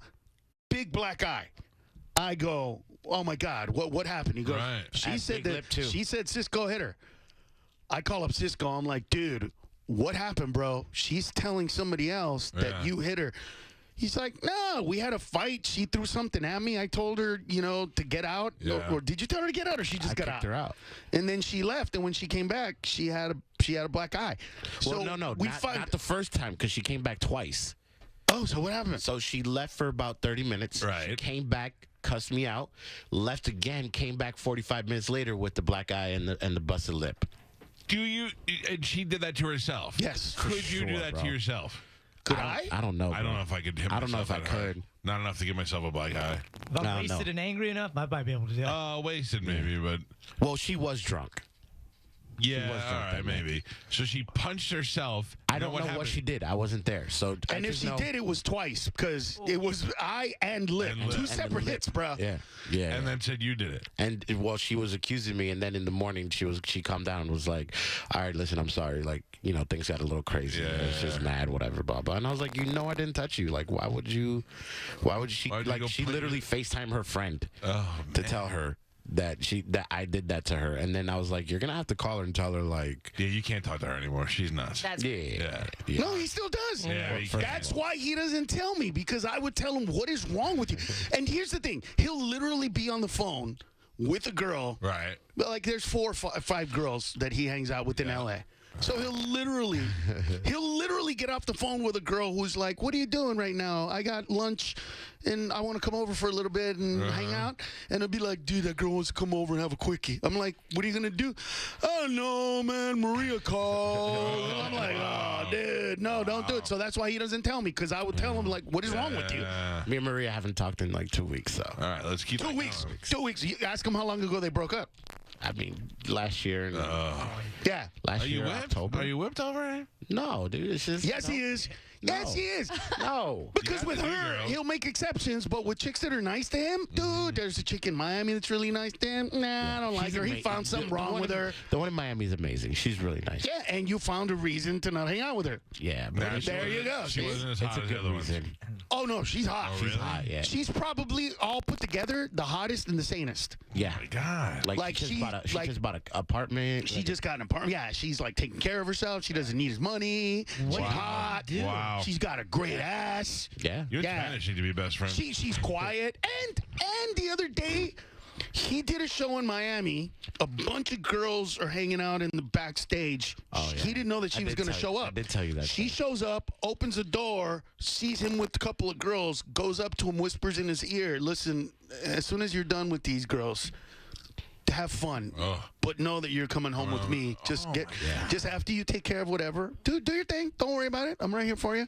big black eye. I go, oh my God, what happened? He goes, Right. she said big that lip, too. she said Cisco hit her. I call up Cisco. I'm like, dude, what happened, bro? She's telling somebody else that you hit her. He's like, no, we had a fight. She threw something at me. I told her, to get out. Yeah. Or did you tell her to get out, or she just got kicked out? her out. And then she left. And when she came back, she had a black eye. well, So no, we not the first time because she came back twice. Oh, so what happened? So she left for about 30 minutes. Right. She came back, cussed me out, left again, came back 45 minutes later with the black eye and the busted lip. And she did that to herself? Yes. Could you do sure, that bro. to yourself? Could I? I don't know. I don't know if I could hit I don't know myself if I that hard. could. Not enough to give myself a black eye. If I'm I don't wasted know. and angry enough, I might be able to do that. Wasted maybe, but Well, she was drunk. yeah, was drunk all right, that night. maybe. So she punched herself. I and then don't know what happened? she did. I wasn't there. So And if she did, it was twice because it was eye and lip. And lip. Two And separate lip. hits, bro. Yeah. And then said you did it. And well, she was accusing me, and then in the morning she calmed down and was like, "All right, listen, I'm sorry. Like, things got a little crazy. Yeah. I was just mad, whatever, blah blah." And I was like, I didn't touch you. Like, why would she? Why'd you Like, go she put literally FaceTime her friend Oh, to tell her that I did that to her, and then I was like, "You're gonna have to call her and tell her like." yeah, you can't talk to her anymore. She's nuts. That's Yeah. No, he still does. Yeah, he That's why he doesn't tell me, because I would tell him, what is wrong with you? And here's the thing. He'll literally be on the phone with a girl. Right. But like there's 4 or 5 girls that he hangs out with in LA. So he'll literally get off the phone with a girl who's like, what are you doing right now? I got lunch and I want to come over for a little bit and hang out. And he'll be like, dude, that girl wants to come over and have a quickie. I'm like, what are you going to do? Oh, no, man, Maria called. I'm like, oh, dude, no, don't do it. So that's why he doesn't tell me, because I would tell him, like, what is wrong with you? Me and Maria haven't talked in like 2 weeks, so All right, let's keep 2 weeks. 2 weeks. You ask him how long ago they broke up. I mean, last year. And, Yeah. last Are you year, whipped? October. Are you whipped over her? No, dude, it's just. Yes, he is. Yes, he is. No. Because You with got the her, girl. he'll make exceptions, but with chicks that are nice to him, dude, there's a chick in Miami that's really nice to him. Nah, I don't like She's her. He ama- found something the wrong one with in- her. The one in Miami is amazing. She's really nice. Yeah, and you found a reason to not hang out with her. Yeah, but Nah, it's, she There you wasn't- go, She see? wasn't as it's hot a as the good other ones. reason. Oh, no, she's hot. Oh, She's really? hot, yeah. She's probably all put together the hottest and the sanest. Yeah. Oh my God. Like, she she- just bought an apartment. She just got an apartment. Yeah, she's like taking care of herself. She doesn't need his money. She's hot. Wow. She's got a great ass. Yeah. You and Yeah. Spanish need to be best friends. She's quiet. And the other day, he did a show in Miami. A bunch of girls are hanging out in the backstage. Oh, yeah. He didn't know that she I was did going to tell show you- up. I did tell you that. She shows up, opens the door, sees him with a couple of girls, goes up to him, whispers in his ear, listen, as soon as you're done with these girls, have fun, Ugh. but know that you're coming home with me. Just after you take care of whatever, do your thing. Don't worry about it. I'm right here for you.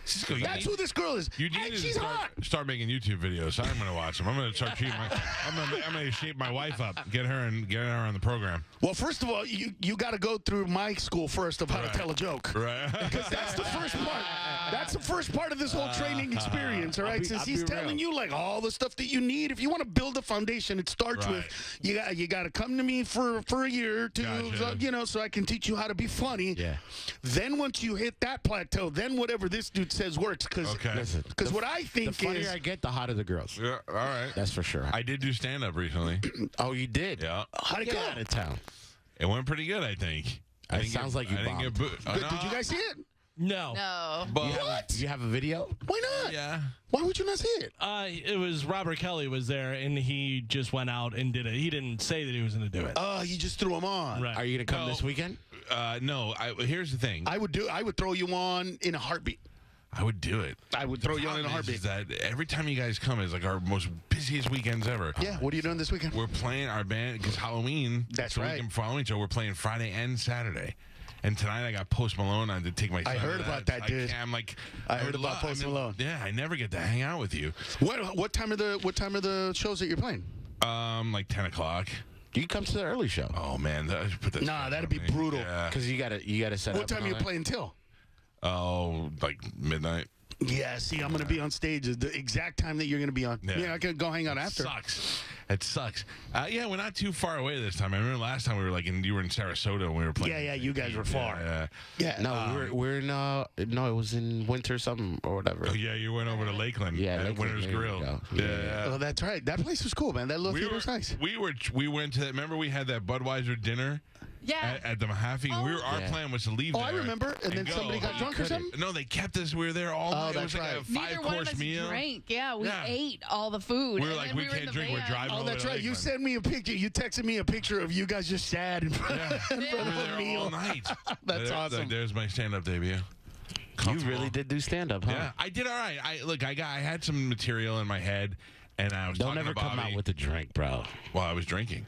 Cisco, That's who this girl is. You need to She's hot. start making YouTube videos. I'm going to watch them. I'm going to start treating I'm going to shape my wife up. Get her on the program. Well, first of all, you got to go through my school first of how to tell a joke. Right. Because that's the first part. That's the first part of this whole training experience, all right? Since he's telling you, like, all the stuff that you need. If you want to build a foundation, it starts with, you got to come to me for a year or two, Gotcha. so I can teach you how to be funny. Yeah. Then once you hit that plateau, then whatever this dude says works. Because what I think The funnier is... I get, the hotter the girls. Yeah, all right. That's for sure. I did do stand-up recently. Oh, you did? Yeah. How'd it go? Get out of town. It went pretty good, I think. It sounds like you I didn't get bombed. Did you guys see it? No. No. But, What? You have a video? Why not? yeah. Why would you not see it? It was Robert Kelly was there, and he just went out and did it. He didn't say that he was going to do it. Oh, you just threw him on. Right. Are you going to come No. this weekend? No. Here's the thing. I would throw you on in a heartbeat. I would do it. I would throw you on in a Problem heartbeat. is that every time you guys come is like our most busiest weekends ever. Yeah, what are you doing this weekend? We're playing our band because Halloween. That's the right. Weekend for Halloween, so we're playing Friday and Saturday. And tonight I got Post Malone. I had to take my son. I heard to about that, dude. I'm like, I heard would about Post Malone. Yeah, I never get to hang out with you. What time are the shows that you're playing? Like 10 o'clock. You can come to the early show. Oh man, put this. Nah, that'd be brutal. Yeah. Because you gotta set up. What time and are you all that. playing till? Oh, like midnight. Yeah, see, I'm gonna be on stage at the exact time that you're gonna be on. Yeah. I could go hang out after. Sucks. It sucks. Yeah, we're not too far away this time. I remember last time we were like you were in Sarasota when we were playing. Yeah, you guys were far. Yeah. Yeah. No, we're in. No, it was in winter something or whatever. Oh, yeah, you went over to Lakeland. Yeah, at Lakeland, Winter's there you Grill. go. Yeah. Oh, that's right. That place was cool, man. That little theater was nice. We went to that. Remember we had that Budweiser dinner Yeah. at the Mahaffey. Our plan was to leave. Oh, there I remember. And then go. somebody got drunk or something. No, they kept us. We were there all night. It that's was like right. a Neither one of 5-course us meal. drank. Yeah, we Yeah. ate all the food. We were and like, then we were in can't the drink. We're van. driving. Oh, over that's to right. You Lakeland. sent me a picture. You texted me a picture of you guys just sad in front Yeah. of We were there meal. all night. That's awesome. There's my stand-up debut. You really did do stand up, huh? Yeah, I did all right. I had some material in my head, and I was Don't talking ever to come Bobby out with a drink, bro. while I was drinking.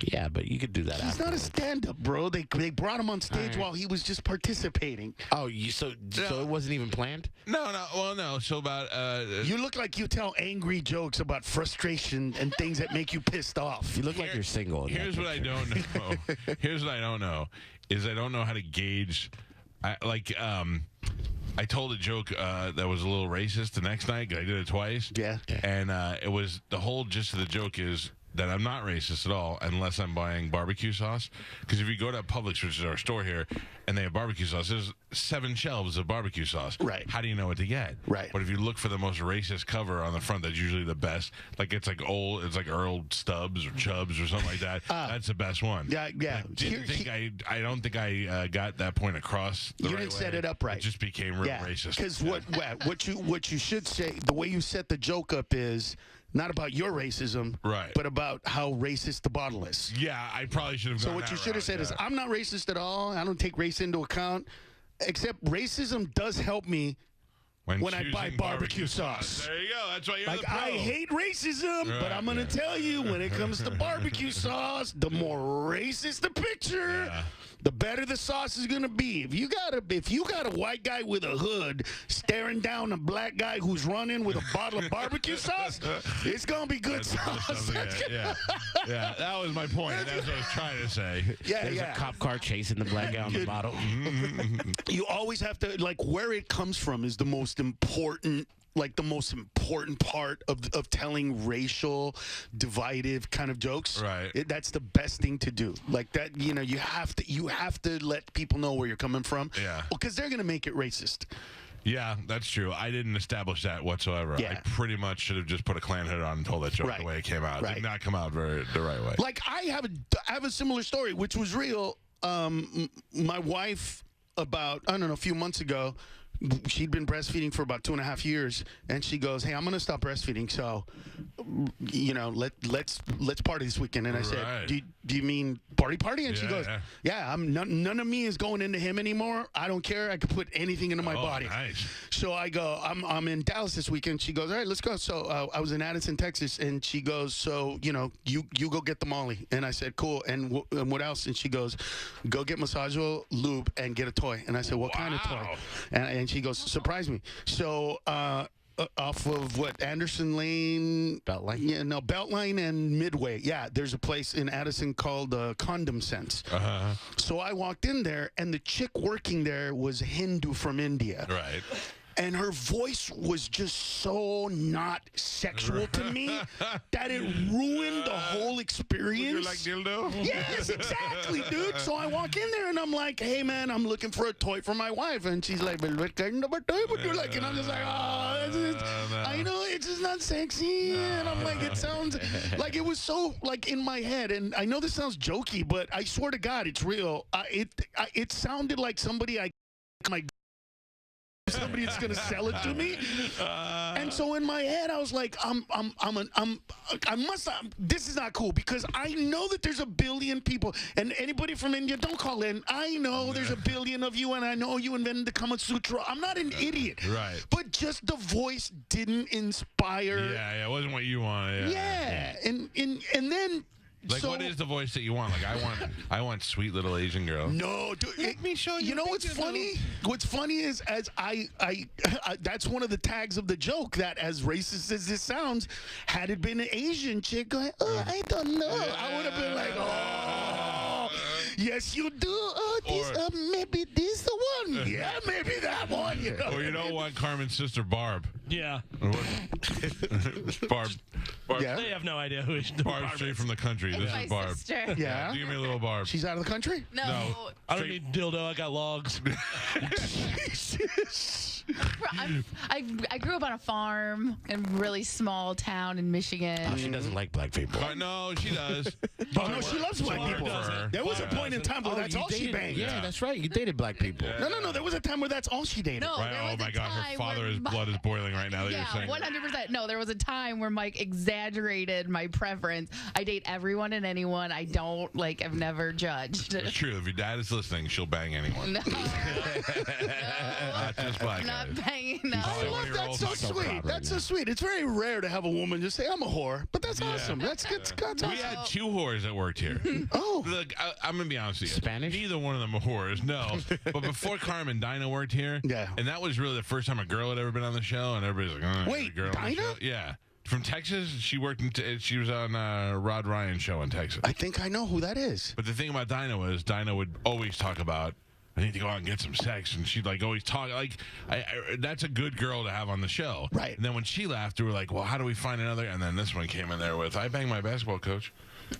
Yeah, but you could do that. He's not a afterwards. stand-up, bro. They brought him on stage while he was just participating. Oh, so it wasn't even planned? No. Well, no. So about You look like you tell angry jokes about frustration and things that make you pissed off. You look like you're single. in that Here's what I picture. don't know. Here's what I don't know is I don't know how to gauge. I told a joke that was a little racist the next night. 'Cause I did it twice. Yeah. And it was the whole gist of the joke is that I'm not racist at all unless I'm buying barbecue sauce. Because if you go to Publix, which is our store here, and they have barbecue sauce, there's 7 shelves of barbecue sauce. Right. How do you know what to get? Right. But if you look for the most racist cover on the front, that's usually the best. Like it's like Earl Stubbs or Chubbs or something like that. That's the best one. Yeah. I don't think I got that point across. You didn't set it up right. It just became real racist. Because what you should say, the way you set the joke up is not about your racism, Right. but about how racist the bottle is. Yeah, I probably should have. So what you should have said is, I'm not racist at all. I don't take race into account. Except racism does help me when I buy choosing barbecue sauce. There you go. That's why you're Like, the pro. I hate racism, but Right, I'm going to tell you, when it comes to barbecue sauce, the more racist the picture, Yeah. the better the sauce is going to be. If you got a white guy with a hood staring down a black guy who's running with a bottle of barbecue sauce, it's going to be good sauce. Yeah, that was my point. That's what I was trying to say. Yeah, There's a cop car chasing the black guy on the bottle. You always have to, like, where it comes from is the most important part of telling racial divided kind of jokes. Right. That's the best thing to do. Like that, you have to let people know where you're coming from. Yeah. Because they're gonna make it racist. Yeah, that's true. I didn't establish that whatsoever. Yeah. I pretty much should have just put a Klan hood on and told that joke Right. the way it came out. It Right. did not come out the right way. Like I have a similar story, which was real. My wife, about, I don't know, a few months ago, she'd been breastfeeding for about 2.5 years, and she goes, "Hey, I'm gonna stop breastfeeding, so let's party this weekend." And I said, "Do you mean party?" And she goes, "Yeah, none of me is going into him anymore. I don't care. I could put anything into my body." Nice. So I go, I'm in Dallas this weekend. She goes, "All right, let's go." So I was in Addison, Texas, and she goes, "So you go get the Molly." And I said, "Cool. And what else?" And she goes, "Go get Massaggio, lube, and get a toy." And I said, "What kind of toy?" And she goes, "Surprise me." So off of what, Anderson Lane, Beltline? Yeah, no, Beltline and Midway. Yeah, there's a place in Addison called Condom Sense. So I walked in there, and the chick working there was Hindu from India. Right. And her voice was just so not sexual to me that it ruined the whole experience. You like dildo? Yes, exactly, dude. So I walk in there and I'm like, "Hey, man, I'm looking for a toy for my wife." And she's like, "Well, what kind of a toy would you like?" And I'm just like, I know it's just not sexy. And I'm like, it sounds like it was so like in my head. And I know this sounds jokey, but I swear to God, it's real. It sounded like somebody somebody that's gonna sell it to me, and so in my head I was like, this is not cool, because I know that there's a billion people, and anybody from India, don't call in. I know there's a billion of you, and I know you invented the Kama Sutra. I'm not an idiot, right? But just the voice didn't inspire. Yeah, it wasn't what you wanted. Yeah. And then. Like, what is the voice that you want? Like, I want sweet little Asian girl. No, dude. Let me show you. You know what's funny? What's funny is, as I that's one of the tags of the joke, that as racist as this sounds, had it been an Asian chick going, "Oh, I don't know," I would have been like, "Oh, yes, you do. Oh, this, maybe this the one. Yeah, maybe that one." Or you don't want Carmen's sister, Barb. Yeah. Barb. Yeah. They have no idea who Barb straight from the country. This my is Barb. sister. Yeah. Give me a little Barb. She's out of the country? No. I don't need dildo. I got logs. I grew up on a farm in a really small town in Michigan. Oh, she doesn't like black people. No, she does. Oh, no, she loves black people. doesn't. There was a point in time where that's all she dated, banged. yeah, that's right. You dated black people. No. There was a time where that's all she dated. No, Right? there Oh was my a God, her time father's where blood is boiling right now that you're Yeah, saying. 100%. No, there was a time where Mike exaggerated my preference. I date everyone and anyone. I don't I've never judged. It's true. If your dad is listening, she'll bang anyone. No. Not just black I'm not guys. banging. No. I love that. So sweet. That's so sweet. It's very rare to have a woman just say, "I'm a whore," but that's awesome. That's awesome. We had 2 whores that worked here. Oh. Look, I'm going to be honest with you. Spanish? Neither one of them are whores, no. But before Carmen, Dinah worked here. Yeah. And that was really the first time a girl had ever been on the show, and everybody's like, "Oh, Wait, a girl on the Dinah? show." Yeah. From Texas. She worked she was on Rod Ryan's show in Texas. I think I know who that is. But the thing about Dinah was Dinah would always talk about, "I need to go out and get some sex," and she'd always talk that's a good girl to have on the show. Right. And then when she left, we were like, "Well, how do we find another?" And then this one came in there with, "I banged my basketball coach."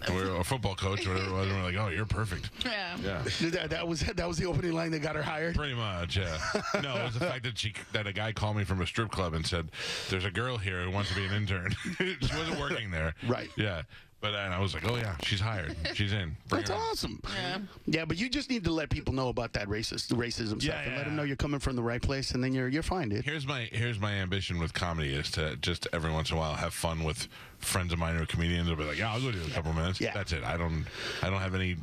Or football coach, or whatever it was, and we're like, "Oh, you're perfect." Yeah. Yeah. That was the opening line that got her hired. Pretty much, yeah. No, it was the fact that a guy called me from a strip club and said, "There's a girl here who wants to be an intern." She wasn't working there. Right. Yeah. But and I was like, "Oh yeah, she's hired. She's in." Bring That's her in." awesome. Yeah. Yeah, but you just need to let people know about that racism stuff, and let them know you're coming from the right place, and then you're fine, dude. Here's my ambition with comedy is to just every once in a while have fun with friends of mine who are comedians. They'll be like, "Yeah, I'll go do a couple minutes." Yeah. That's it. I don't have any.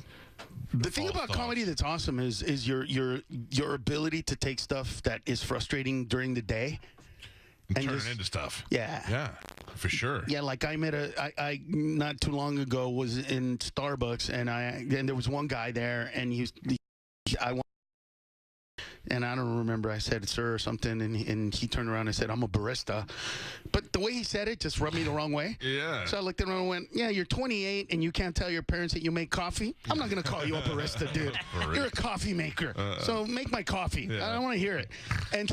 The thing false about thoughts. comedy that's awesome is your ability to take stuff that is frustrating during the day And and turn just- it into stuff. Yeah. Yeah, for sure. Yeah, like I met I not too long ago was in Starbucks, and there was one guy there, and and I don't remember, I said, "Sir," or something, and he turned around and said, "I'm a barista." But the way he said it just rubbed me the wrong way. Yeah. So I looked at him and went, "Yeah, you're 28 and you can't tell your parents that you make coffee? I'm not going to call you a barista, dude. You're a coffee maker. So make my coffee. Yeah. I don't want to hear it." And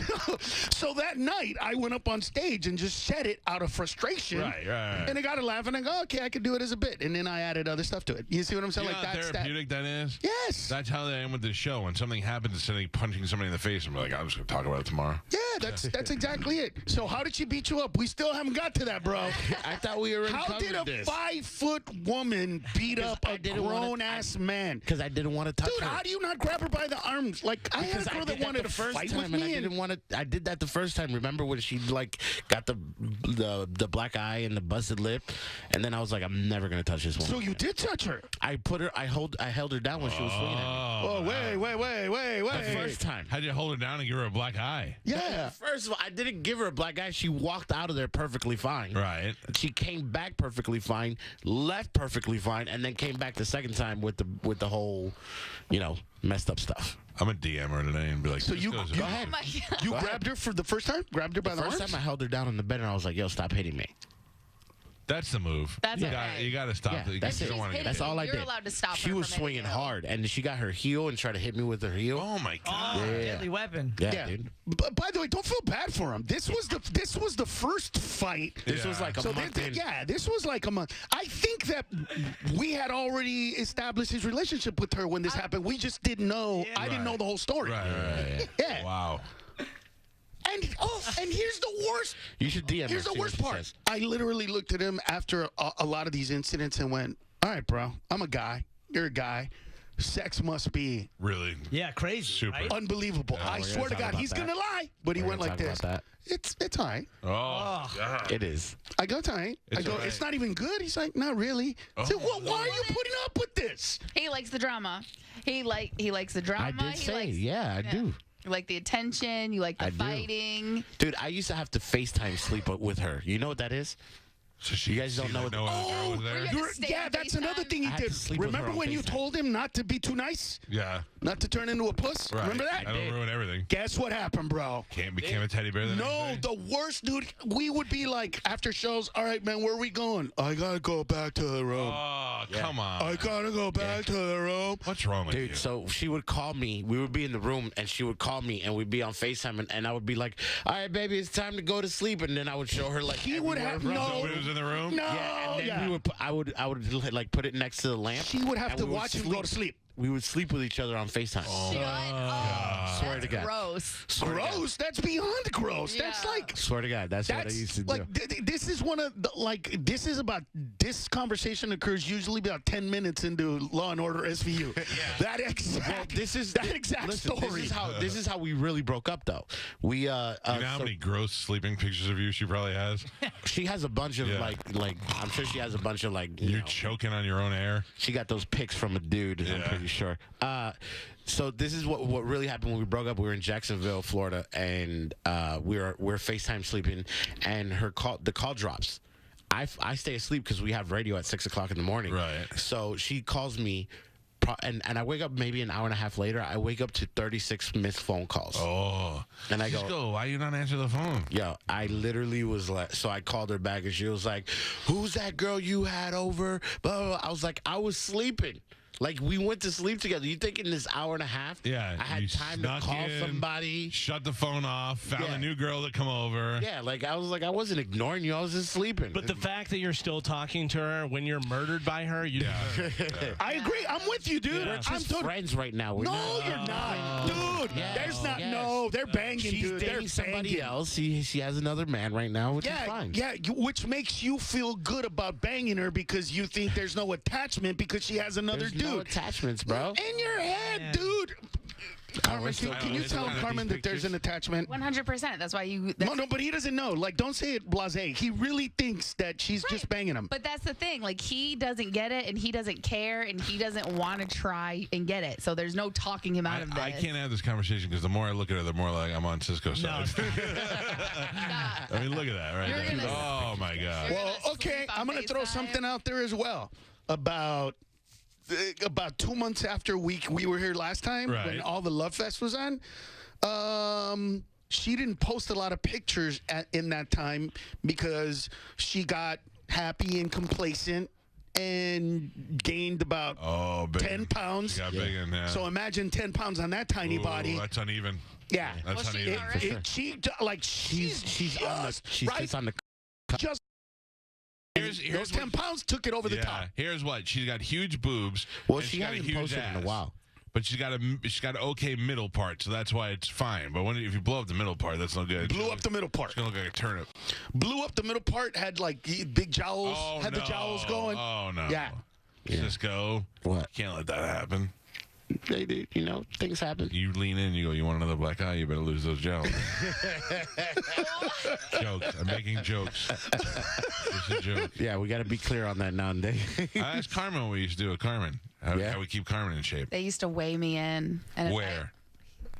so that night, I went up on stage and just said it out of frustration. Right. And it got a laugh, and I go, "Okay, I could do it as a bit." And then I added other stuff to it. You see what I'm saying? You know how therapeutic that is? Yes. That's how I am with this show. When something happens, instead of punching somebody in the face, I'm like, "I'm just going to talk about it tomorrow." that's exactly it. So how did she beat you up? We still haven't got to that, bro. I thought we already How did a this. 5-foot woman beat up a grown-ass man? Because I didn't want to touch Dude, her. how do you not grab her by the arms? Like, I had a girl that wanted to fight with me. I didn't want to. I did that the first time. Remember when she like got the black eye and the busted lip, and then I was like, I'm never gonna touch this woman. So you did touch her? I held her down when she was swinging at me. Oh, wait. The first time. How'd you hold her down and give her a black eye? Yeah. First of all, I didn't give her a black eye. She walked out of there perfectly fine. Right. She came back perfectly fine, left perfectly fine, and then came back the second time with the whole, messed up stuff. I'm gonna DM her today and be like, So you go ahead. Oh my God. You grabbed her for the first time? Grabbed her by the First arms? time I held her down on the bed and I was like, yo, stop hitting me. That's the move. That's you okay. got to stop. Yeah, it. that's You it. don't wanna She's get That's hit. all I You're did. allowed to stop She her was from swinging hitting you. hard, and she got her heel and tried to hit me with her heel. Oh my god. Oh, deadly weapon. Yeah, dude. But by the way, don't feel bad for him. This was the first fight. This was like a month in. This was like a month. I think that we had already established his relationship with her when this happened. We just didn't know. I didn't know the whole story. Right. Yeah. Wow. And here's the worst. You should DM her. Here's the see what worst she part. says. I literally looked at him after a lot of these incidents and went, "All right, bro. I'm a guy. You're a guy. Sex must be Really. Yeah, crazy. Super. Right? unbelievable." I we're swear gonna to talk God, about he's that. gonna lie. But he We're went gonna like talk this. about It's all right. Oh. God. It is. I go, it's all right. I It's go, all right. it's not even good. He's like, not really. I said, well, why are you putting up with this? He likes the drama. He likes the drama. I did He say, likes, yeah, I do. You like the attention. You like the I do. fighting. Dude, I used to have to FaceTime sleep with her. You know what that is? So she, You guys don't she know didn't what- know the girl was there? were you- You're, Stay yeah, on that's another FaceTime? thing he I had to did. sleep with her Remember on when you FaceTime. told him not to be too nice? Yeah. Not to turn into a puss? Right. Remember that? I don't ruin everything. Guess what happened, bro? Can't become a teddy bear the No, next day? the worst, dude. We would be like, after shows, all right, man, where are we going? I got to go back to the room. Oh, come on. I got to go back to the room. What's wrong with you? Dude, so she would call me. We would be in the room, and she would call me, and we'd be on FaceTime, and I would be like, all right, baby, it's time to go to sleep. And then I would show her, like, He would everywhere have from- no. Nobody was in the room? No. Yeah, and then yeah. we would I would like put it next to the lamp. She would have and to we would watch him go to sleep. We would sleep with each other on FaceTime. Swear to God. Gross. Gross. That's beyond gross. That's Yeah. like. Swear to God, that's what I That's used to do. like this is one of the, like this is about this conversation occurs usually about 10 minutes into Law and Order SVU. That exact that exact listen, story. This is how we really broke up, though. We You know how many gross sleeping pictures of you she probably has? she has a bunch of Yeah. like I'm sure she has a bunch of like You're choking on your own air. she got those pics from a dude. I'm Yeah. pretty sure. So this is what really happened when we broke up. We were in Jacksonville, Florida, and we're FaceTime sleeping, and the call drops. I stay asleep because we have radio at 6 o'clock in the morning. Right. So she calls me, and I wake up maybe an hour and a half later. I wake up to 36 missed phone calls. Oh. And I go, Cisco, why you not answer the phone? yo, I literally was like, so I called her back, and she was like, who's that girl you had over? Blah, blah, blah. I was like, I was sleeping. Like, we went to sleep together. You think in this hour and a half, Yeah. I had you time to snuck call in, somebody? Shut the phone off, found Yeah. a new girl to come over. Yeah, like, I was like, I wasn't ignoring you. I was just sleeping. But the fact that you're still talking to her when you're murdered by her, you I agree. I'm with you, dude. we're I'm just friends right now. We're No, not. you're not, dude. Yes, There's not. yes. No, they're banging, She's dude. They're dating somebody banging. else. She has another man right now, which is fine. Which makes you feel good about banging her because you think there's no attachment because she has another There's dude. no attachments, bro. In your head, dude. Carmen, can you it's tell one of Carmen these that there's an pictures. attachment? 100%. That's why you. No, but he doesn't know. Like, don't say it blasé. He really thinks that she's just banging him. But that's the thing. Like, he doesn't get it, and he doesn't care, and he doesn't want to try and get it. So there's no talking him out of this. I can't have this conversation because the more I look at her, the more like I'm on Cisco's side. I mean, look at that right You're there. gonna- Oh, my God. You're Well, gonna okay, sleep on I'm going to throw FaceTime? something out there as well. About 2 months after we were here last time, when Right. all the Love Fest was on, she didn't post a lot of pictures in that time because she got happy and complacent and gained about Oh, big. 10 pounds. She got big in there. So imagine 10 pounds on that tiny body. That's uneven. Yeah. That's Was she uneven. already- She's on the. She right. sits on the. Just Here's those 10 pounds took it over the top. Here's what. She's got huge boobs. Well, and she she's got a hasn't huge posted ass. in a while. But she's got an okay middle part, so that's why it's fine. But if you blow up the middle part, that's no good. Blew up the middle part. It's gonna look like a turnip. Blew up the middle part. Had like big jowls. Oh, had the jowls going. Oh no. Yeah. Cisco. What? Can't let that happen. They do, things happen. You lean in, you go, you want another black eye? You better lose those jowls. Jokes. I'm making jokes. It's a joke. Yeah, we got to be clear on that nowadays. I asked Carmen what we used to do with Carmen. How we keep Carmen in shape. They used to weigh me in. And Where?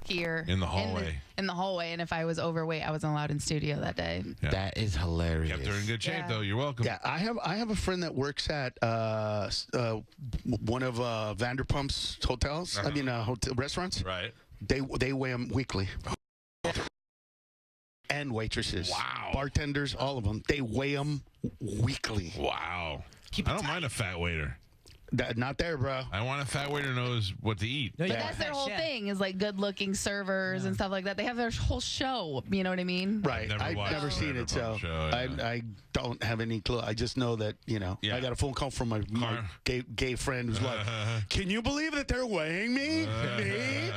Here. In the hallway. In the hallway. And if I was overweight, I wasn't allowed in studio that day. Yeah. That is hilarious. Kept her in good shape, Yeah. though. You're welcome. Yeah, I have a friend that works at one of Vanderpump's hotels. I mean, hotel restaurants. Right. They weigh them weekly. And waitresses. Wow. Bartenders, all of them. They weigh them weekly. Wow. I don't mind a fat waiter. Not there, bro. I want a fat waiter who knows what to eat. No, But you that's got their that whole chef. thing is like good looking servers and stuff like that. They have their whole show. You know what I mean? Right. Never I've watched never the seen it, so Vanderpump show, yeah. I don't have any clue. I just know that, Yeah. I got a phone call from my gay friend who's like, can you believe that they're weighing me? Me?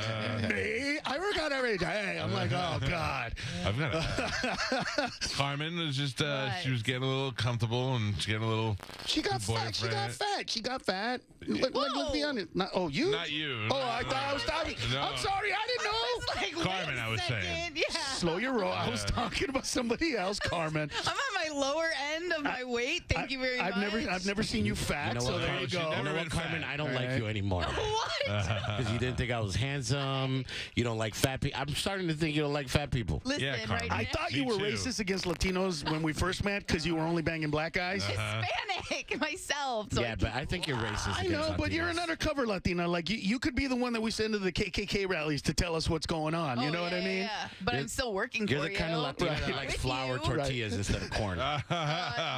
I work out every day. I'm like, oh, God. I've got a Carmen was just, she was getting a little comfortable and she's getting a little. She got fat. She got boyfriend. fat. She got fat. Let's be honest. You? Not you. Oh, I thought I was talking. No. I'm sorry. I didn't know. Like, Carmen, wait a I was saying. second. Yeah. Slow your roll. I was talking about somebody else, Carmen. I'm at my lower end of my weight. Thank you very much. I've never seen you fat, You know so what, there Carmen? you She's go. never You know been what, Carmen? fat. I don't Right. like you anymore. What? Because you didn't think I was handsome. You don't like fat people. I'm starting to think you don't like fat people. Listen, Yeah, right Carmen. now. I thought Me you were too. racist against Latinos when we first met because you were only banging black guys. Hispanic myself. So Yeah, but I think you're racist. I know, against but you're an Latinos. undercover Latina. Like you could be the one that we send to the KKK rallies to tell us what's going on. You know what I mean? Yeah. But I'm still working You're for the you. kind of Latina that With likes you. flour tortillas instead of corn.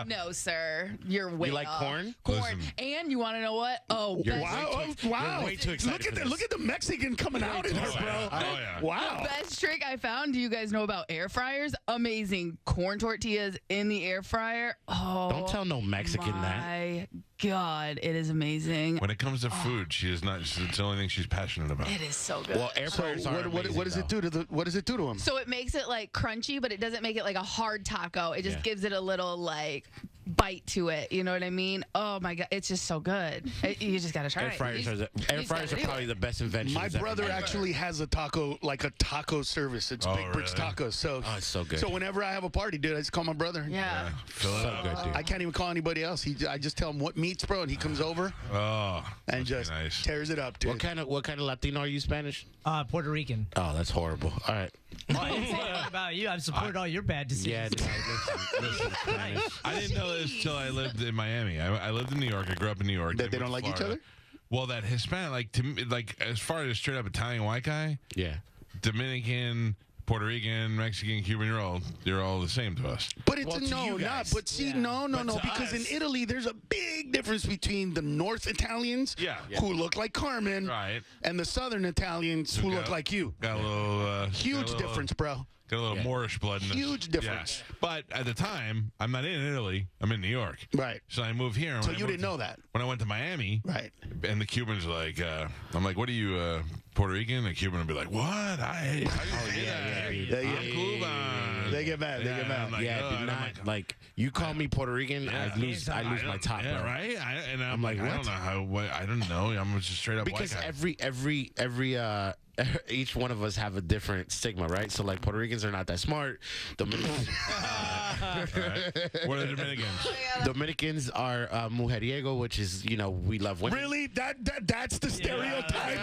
No, sir. You're way You like off. corn? Corn. Listen. And you want to know what? Oh, You're best, Wow! Wow! You're way too excited Look at for that! this. Look at the Mexican coming out in her, Oh, bro. yeah. Oh, yeah. Wow! best trick I found. Do you guys know about air fryers? Amazing corn tortillas in the air fryer. Oh, Don't tell no Mexican that. my God, it is amazing. When it comes to food, she is not. It's the only thing she's passionate about. It is so good. Well, air So fryers are what amazing, does though. it do to what does it do to him? So it makes it like crunchy, but it doesn't make it like a hard taco. It just Yeah. gives it a little like bite to it. You know what I mean? Oh my God, it's just so good. You just gotta try Air it. fryers You are just- you air just fryers gotta are do probably it. the best invention. My brother actually has a taco service. It's Oh, Big Bird's really? Tacos. So Oh, it's so good. So whenever I have a party, dude, I just call my brother. Yeah. Fill it So up. good, dude. I can't even call anybody else. I just tell him what meats, bro, and he comes over Oh, and must be just nice. tears it up, dude. What kind of Latino are you? Spanish? Puerto Rican. Oh, that's horrible. All right. Oh, I didn't say anything about you. I've supported all your bad decisions. Yeah. Listen, Spanish. I didn't know this till I lived in Miami. I lived in New York. I grew up in New York. That they moved don't like to each Florida. other? Well, that Hispanic, like to me, like as far as straight up Italian white guy, Yeah. Dominican, Puerto Rican, Mexican, Cuban, you're all the same to us. But it's Well, to no, you not. guys. But see, Yeah. no, But to because in us- Italy, there's a big difference between the North Italians, Yeah. who look like Carmen, Right. and the Southern Italians who look like you. Got a little Huge difference, bro. Got a little Yeah. Moorish blood in this. Huge difference. Yeah. But at the time, I'm not in Italy. I'm in New York. Right. So I moved here. and So when I you moved didn't know that. When I went to Miami, Right. and the Cubans were like, I'm like, what are you, Puerto Rican? The Cuban would be like, what? How you say that? I'm Cuban. They get mad. They get mad. I'm like, Yeah, "Oh," do and I'm not like, like you call me Puerto Rican, I lose my top, yeah, bro. right? And I'm like, like, I what? don't know how. I don't know. I'm just straight up Because white guy. every each one of us have a different stigma, right? So like Puerto Ricans are not that smart. Dominicans, Right? What are the Dominicans? Dominicans are mujeriego, which is we love women. Really? That's the stereotype.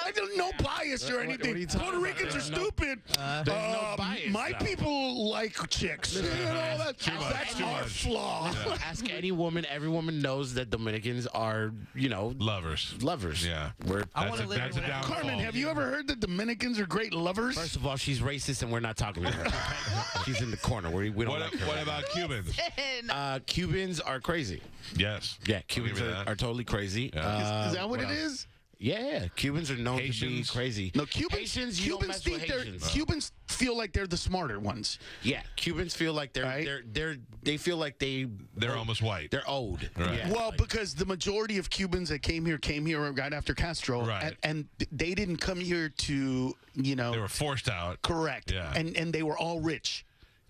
I don't no bias or What are anything. you talking Puerto about? Ricans are stupid. There's no bias, My though. people like chicks. That's too our much. flaw. Ask any woman. Every woman knows that Dominicans are Lovers. lovers. Yeah. wanna live That's a with- downfall. Carmen, have you ever heard that Dominicans are great lovers? First of all, she's racist, and we're not talking to her. She's in the corner. We don't What, like her. what about Cubans? Cubans are crazy. Yes. Yeah, I'll Cubans give you that. are totally crazy. Yeah. Is that what it is? Yeah, Cubans are known to be Haitians? crazy. No, Cubans. Haitians, you don't Cubans mess with think they're Haitians. Cubans feel like they're the smarter ones. Yeah, Cubans feel like Right. they feel like They're almost white. they're old. Right. Yeah, Well, like- because the majority of Cubans that came here right after Castro, Right. and they didn't come here to, They were forced out. correct, Yeah. and they were all rich.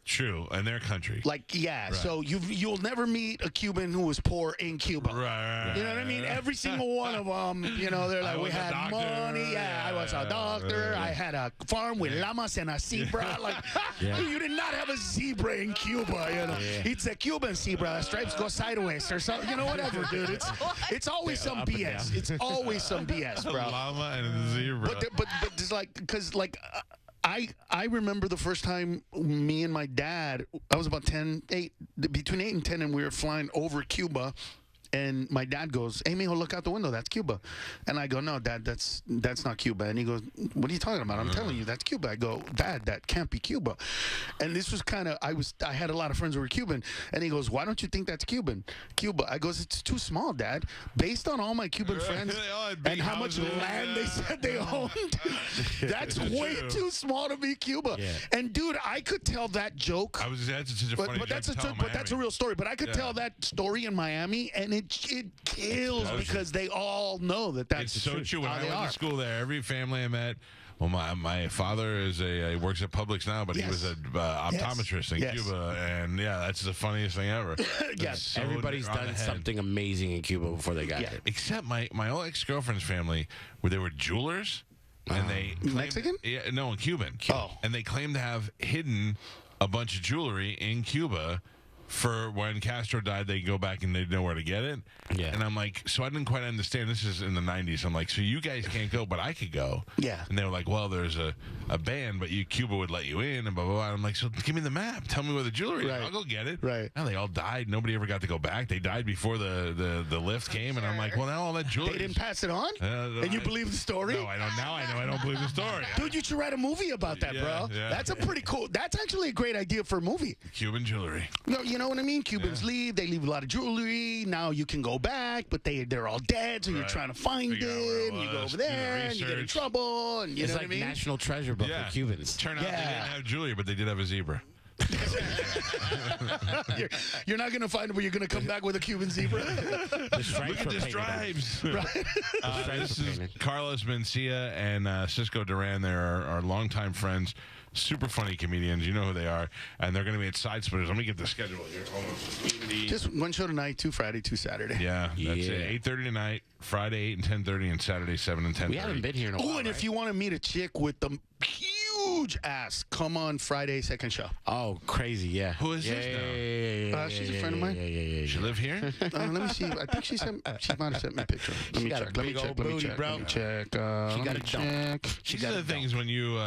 True, in their country. Like, yeah, Right. so you'll never meet a Cuban who was poor in Cuba. Right. You know what I mean? Every single one of them, they're like, we was a had doctor. money. Yeah, I was a doctor. I had a farm with llamas and a zebra. Like, you did not have a zebra in Cuba, It's a Cuban zebra. Stripes go sideways or something. Whatever, dude. It's always some up and BS. down. It's always some BS, A bro. llama and a zebra. But just like, because like, I remember the first time me and my dad, I was about 8, between 8 and 10, and we were flying over Cuba. And my dad goes, "Hey, mijo, look out the window. That's Cuba." And I go, "No, Dad, that's not Cuba." And he goes, "What are you talking about? I'm telling you, that's Cuba." I go, "Dad, that can't be Cuba." And this was kind of, I had a lot of friends who were Cuban. And he goes, "Why don't you think that's Cuba?" I goes, "It's too small, Dad. Based on all my Cuban friends They all had big and how much houses, land they said they owned, that's It's way true. too small to be Cuba." Yeah. And dude, I could tell that joke. I was that's such a funny But joke that's to tell in that's a Miami. real story. But I could Yeah. tell that story in Miami, and it kills Explosion. because they all know that that's It's the so truth, true. When how I they went are. to school there, every family I met. Well, my father is he works at Publix now, but he Yes. was an optometrist in Yes. Cuba, and yeah, that's the funniest thing ever. Yes. It's so Everybody's on the done head. something amazing in Cuba before they got Yeah. here. Except my old ex-girlfriend's family, where they were jewelers, and they claimed, Mexican? Yeah, no, Cuban. Oh. And they claimed to have hidden a bunch of jewelry in Cuba. For when Castro died, they go back and they know where to get it. Yeah. And I'm like, so I didn't quite understand. This is in the 90s. I'm like, so you guys can't go, but I could go. Yeah. And they were like, well, there's a ban, but Cuba would let you in, and blah, blah, blah. And I'm like, so give me the map. Tell me where the jewelry Right. is. I'll go get it. Right. Now they all died. Nobody ever got to go back. They died before the lift came. And I'm like, well, now all that jewelry. They didn't pass it on, and you believe the story? No, I don't. Now I know I don't believe the story. Dude, you should write a movie about that, Yeah, bro. yeah. That's a pretty cool. That's actually a great idea for a movie. Cuban jewelry. No, you know what I mean? Cubans leave. They leave a lot of jewelry. Now you can go back, but they're all dead. So you're Right. trying to find Figure out where it it. And you go was, over do the there, and you get in research. trouble. And you It's know like what I mean? national treasure, but Yeah. for Cubans. Turn out they Yeah. didn't have jewelry, but they did have a zebra. You're not gonna find it, but you're gonna come back with a Cuban zebra. The stripes Look at were the painted on. stripes. This is painted. Carlos Mencia and Cisco Duran. They're our longtime friends. Super funny comedians. You know who they are. And they're going to be at Side Splitters. Let me get the schedule here. Hold on. Just one show tonight, 2 Friday, 2 Saturday. Yeah, that's Yeah. it. 8:30 tonight, Friday 8 and 10:30, and Saturday 7 and 10:30. We haven't been here in a while. Oh, and if you want to meet a chick with the huge ass, come on Friday, second show. Oh, crazy, yeah. Who is yeah, this now? Yeah, She's a friend of mine. Yeah. She live here? Let me see. I think she might have sent me a picture. Let She me got a check. Let me big check. old Let me booty, check. bro. Let me check. She Let got me a dump. check. She These got are a the things when you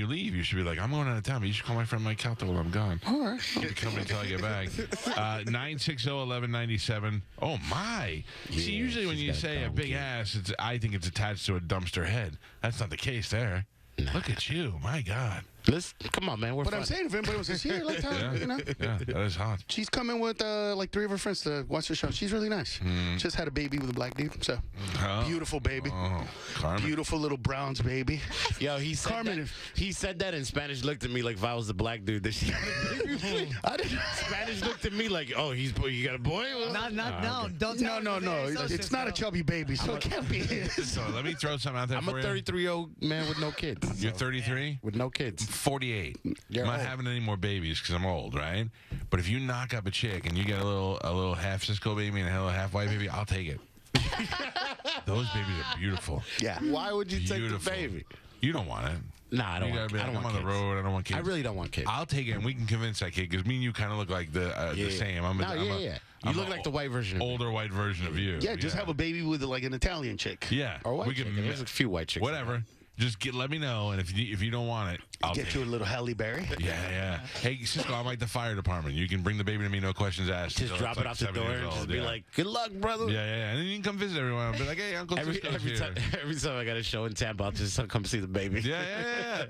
leave, you should be like, I'm going out of town, but you should call my friend Mike Calta while I'm gone. All right. I'll be coming until I get back. 960-1197. Oh, my. See, usually when she's you got a say a dumb big kid. ass, I think it's attached to a dumpster head. That's not the case there. Look at you. My God. Come on, man. We're But I'm fun. saying, if anybody wants to see her, like, Yeah, you know. yeah, that is hot. She's coming with like 3 of her friends to watch the show. She's really nice. Just had a baby with a black dude. So Huh? beautiful baby. Oh, Carmen. Beautiful little Browns baby. Yo, he said Carmen, that. He said that in Spanish. Looked at me like if I was the black dude. That she I didn't. Spanish looked at me like, oh, you got a boy? No, don't No, tell no, me. no. It's not a chubby baby, so it can't be his. So let me throw something out there I'm for a you. 33-year-old man with no kids. You're 33? With no kids. 48. You're I'm not old. having any more babies because I'm old, right? But if you knock up a chick and you get a little half Cisco baby and a little half white baby, I'll take it. Those babies are beautiful. Yeah. Why would you take Beautiful. the baby? You don't want it. Nah, I don't You want. gotta be I like, don't I'm want on the kids. road. I don't want kids. I really don't want kids. I'll take it, and we can convince that kid because me and you kind of look like the same. I'm No, yeah. You look like the white version of me. older white version of you. Yeah, just have a baby with like an Italian chick. Yeah, Or white we chick. can There's a few white chicks. whatever. Just let me know, and if you don't want it, I'll Get take you it. a little Halle Berry. Yeah. Hey, Cisco, I'm like the fire department. You can bring the baby to me, no questions asked. Just until drop it's it like off the 7 door years and just old, be yeah. like, "Good luck, brother." Yeah, and then you can come visit everyone. Be like, hey, Uncle Cisco's Every here. time I got a show in Tampa, I'll just come see the baby. Yeah.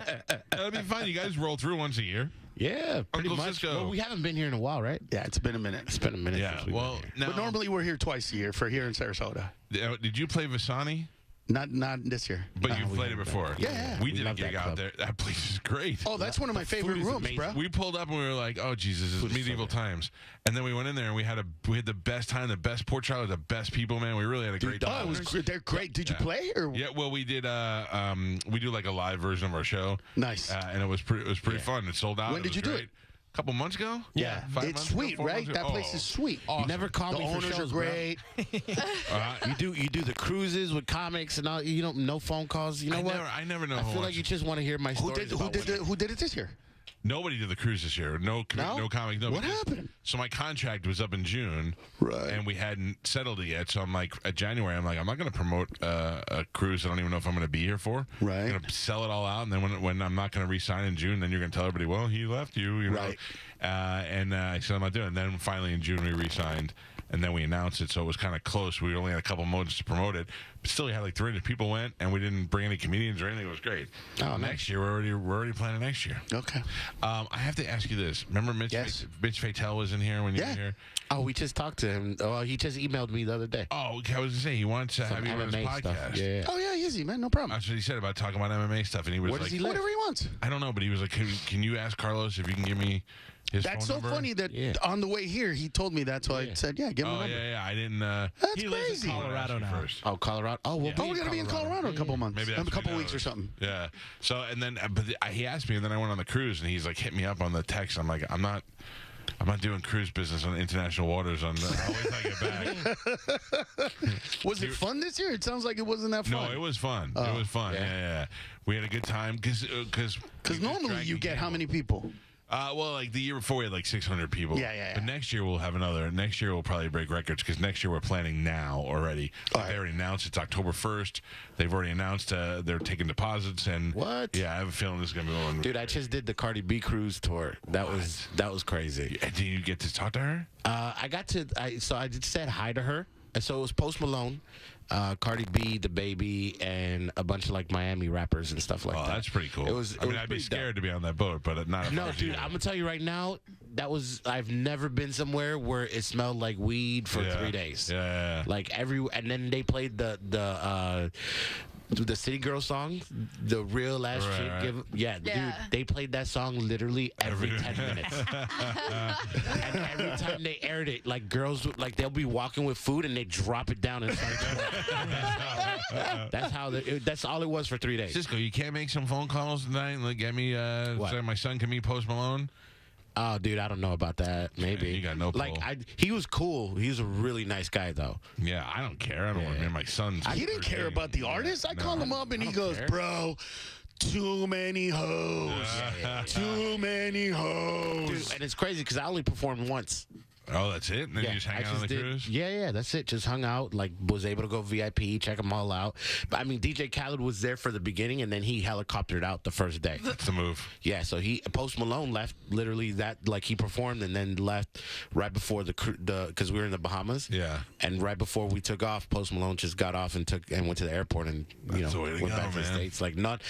That'll be fun. You guys roll through once a year. Yeah, pretty Uncle much. Cisco. Well, we haven't been here in a while, right? Yeah, it's been a minute. It's been a minute. Yeah. since we've Well, been here. now, But normally we're here twice a year for here in Sarasota. did you play Visani? Not this year. But you've played it before. Yeah. We did a love gig that out club. there. That place is great. Oh, that's one of my favorite is rooms, amazing. bro. We pulled up and we were like, "Oh Jesus, this is medieval times." And then we went in there and we had the best time, the best pork chop, the best people, man. We really had a great Oh, time. they're great. Did you play or? Yeah, well, we did. We do like a live version of our show. Nice. And it was pretty fun. It sold out. When did was you do great. it? A couple months ago. Yeah, 5 it's months ago, sweet, 4 right? months ago? That place is sweet. Awesome. You never call The me for owners shows, are bro. great. You do the cruises with comics and all. You don't no phone calls. You know what? I never know. I feel like you just want to hear my Who stories. who did it this year? Nobody did the cruise this year. No comic. No. What because- happened? So my contract was up in June, Right. And we hadn't settled it yet. So I'm like, at January, I'm like, I'm not going to promote a cruise I don't even know if I'm going to be here for. Right. I'm going to sell it all out, and then when I'm not going to re-sign in June, then you're going to tell everybody, well, he left you, you know. Right. And I said I'm not doing it. And then finally in June we re-signed. And then we announced it, so it was kind of close. We only had a couple months to promote it, but still, we had like 300 people went, and we didn't bring any comedians or anything. It was great. Oh, Next year, we're already planning next year. Okay. I have to ask you this. Remember Mitch Fatel was in here when you were here? Oh, we just talked to him. Oh, he just emailed me the other day. Oh, okay, I was going to say, he wanted to have you on his MMA podcast. stuff. Yeah. Oh yeah, easy man, no problem. That's what he said about talking about MMA stuff, and he was Where like, does he live? Whatever he wants. I don't know, but he was like, can you ask Carlos if you can give me his That's phone so number? funny that Yeah. on the way here he told me that, so I said, yeah, give him a Oh, number. yeah, I didn't. That's he lives crazy. in Colorado now. first. Oh, Colorado. Oh, we'll Oh, we're gonna be in Colorado in a couple months. Maybe that's a what couple he weeks or knows. something. Yeah. So and then, he asked me, and then I went on the cruise, and he's like, hit me up on the text. I'm like, I'm not doing cruise business on international waters. I'll wait till I get back. Was it fun this year? It sounds like it wasn't that fun. No, it was fun. It was fun. Yeah. We had a good time because normally you get how many people? Well, like the year before, we had like 600 people. Yeah. But next year we'll have another. Next year we'll probably break records because next year we're planning now already. Like, they already announced it's October 1st. They've already announced they're taking deposits and What? Yeah, I have a feeling this is gonna be one. Dude, I just did the Cardi B cruise tour. That was crazy. Did you get to talk to her? I just said hi to her. And so it was Post Malone, Cardi B, The Baby, and a bunch of like Miami rappers and stuff like Oh, that. that's pretty cool. It was. I mean, I'd be scared to be on that boat, but not. No, dude, I'm gonna tell you right now. I've never been somewhere where it smelled like weed for 3 days. Yeah. Like and then they played the City Girl song, the real last chick. Right. Dude, they played that song literally every 10 minutes. And every time they aired it, like girls, like they'll be walking with food and they drop it down and start. That's all it was for 3 days. Cisco, you can't make some phone calls tonight and like, get me. Say my son can meet Post Malone. Oh, dude, I don't know about that. Maybe you got no pull. He was cool. He was a really nice guy, though. Yeah, I don't care. I don't want to be my son's. He didn't care about the artist. I called him up and he goes, bro, too many hoes. Too many hoes. Dude, and it's crazy because I only performed once. Oh, that's it? And then you just hang out on the cruise? Yeah, that's it. Just hung out, like was able to go VIP, check them all out. But I mean, DJ Khaled was there for the beginning, and then he helicoptered out the first day. That's the move. Yeah, so Post Malone left literally he performed and then left right before because we were in the Bahamas. Yeah. And right before we took off, Post Malone just got off and went to the airport and That's the way to went go, back to the man. States. Like none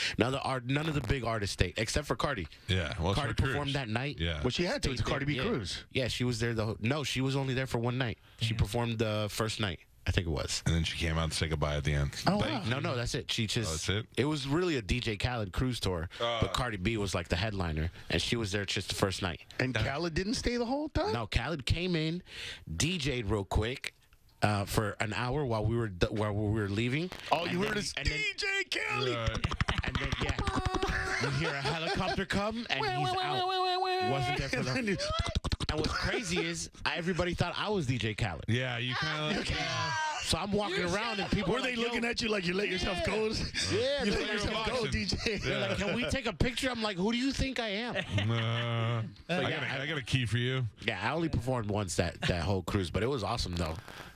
of the big artists stayed except for Cardi. Yeah. Well, it's Cardi for a performed cruise. that night. Yeah. Well, she had to. It's a Cardi B cruise. Yeah, she was there. No, she was only there for one night. She performed the first night, I think it was. And then she came out to say goodbye at the end. Oh, But wow. no, that's it. She just. that's it? It was really a DJ Khaled cruise tour, but Cardi B was like the headliner, and she was there just the first night. And Khaled didn't stay the whole time? No, Khaled came in, DJ'd real quick. For an hour while we were leaving. All you And heard then- is and then- DJ Khaled. And then you hear a helicopter come and he's out. Wasn't there for the. And what's crazy is everybody thought I was DJ Khaled. Yeah, you kind of. So I'm walking around and people Were are they like, looking "Yo." at you like you let yourself go? Yeah, You they're let like, yourself go, boxing. DJ. they're like, can we take a picture? I'm like, who do you think I am? I got a key for you. Yeah, I only performed once that whole cruise, but it was awesome though.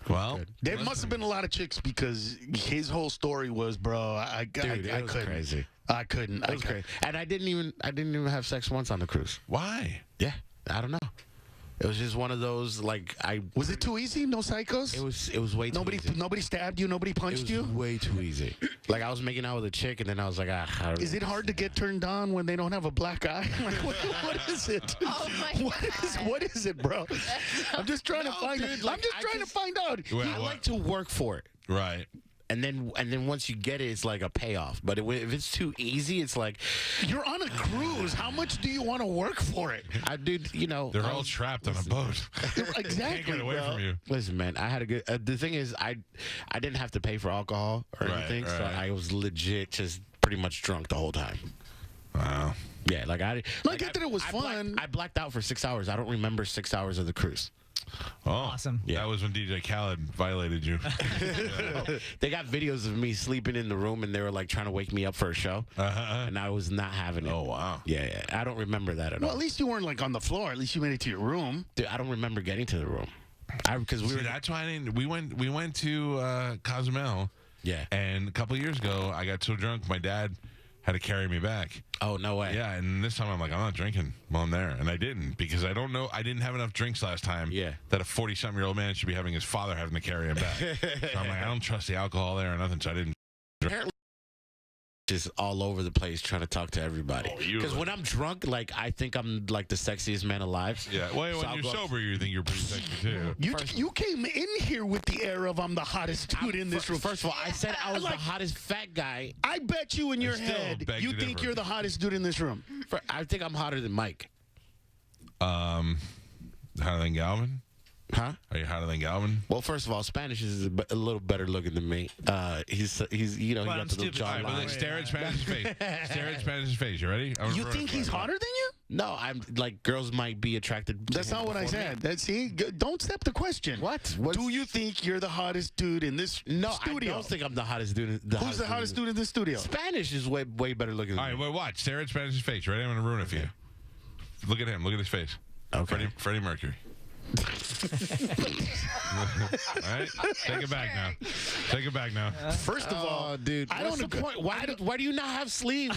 Well, There must have been a lot of chicks because his whole story was, bro, I Dude, it was couldn't. crazy. I couldn't. It was crazy. And I didn't even have sex once on the cruise. why? Yeah, I don't know. It was just one of those like Was it too easy? No psychos? It was way too easy. Nobody stabbed you. Nobody It punched was you. way too easy. Like I was making out with a chick, and then I was like, Is it hard to get turned on when they don't have a black eye? Like, what is it? Oh my What is it, bro? I'm just trying to find. dude, like, I'm just trying to find out. Well, I like to work for it. Right. and then once you get it, it's like a payoff. But if it's too easy, it's like You're on a cruise. How much do you want to work for it? dude, They're all trapped on a boat. Exactly. Can't get away bro. from you. Listen, man, I had a good. The thing is, I didn't have to pay for alcohol or Right, anything, so right. I was legit just pretty much drunk the whole time. Wow. Yeah, like I. No, I get that it was I fun. I blacked out for 6 hours. I don't remember 6 hours of the cruise. Oh, Awesome. That was when DJ Khaled violated you. They got videos of me sleeping in the room, and they were like trying to wake me up for a show, and I was not having it. Oh, wow. Yeah. I don't remember that at Well, all. at least you weren't like on the floor. At least you made it to your room. Dude, I don't remember getting to the room. Because we See, were. that's why I didn't. We went to Cozumel. Yeah. And a couple of years ago, I got so drunk, my dad had to carry me back. Oh no way. Yeah, and this time I'm like, I'm not drinking while I'm there, and I didn't because I don't know. I didn't have enough drinks last time. Yeah. That a 40-something-year-old man should be having his father having to carry him back. So I'm like, I don't trust the alcohol there or nothing, so I didn't. Apparently, just all over the place trying to talk to everybody. Oh, you- Because when I'm drunk, like I think I'm like the sexiest man alive. Yeah. Well, So when I'll you're go up- sober, you think you're pretty sexy too. You came in here with the air of I'm the hottest dude in this room. First of all, I said I was Like- the hottest fat guy. I bet you in your still head beg you to think differ. you're the hottest dude in this room. I think I'm hotter than Mike. Hotter than Galvin? Huh? Are you hotter than Galvin? Well, first of all, Spanish is a little better looking than me. He's he Well, I'm got the little stupid. All right, but then jawline. stare at Spanish's face. Stare at Spanish's face. You ready? I'm You gonna think throw it he's for you. hotter than you? No, I'm like girls might be attracted. to That's him not what I before me. said. Don't step the question. What? Do you think you're the hottest dude in this No, studio? I don't think I'm the hottest dude. Who's the hottest dude in this studio? Spanish is way better looking. All Than right, me. well, watch. Stare at Spanish's face. You ready? I'm going to ruin it for you. Look at him. Look at his face. Okay. Freddie Mercury. All right? Take it back now. Take it back now. First of all, dude, I what's don't the agree. point? Why do you not have sleeves?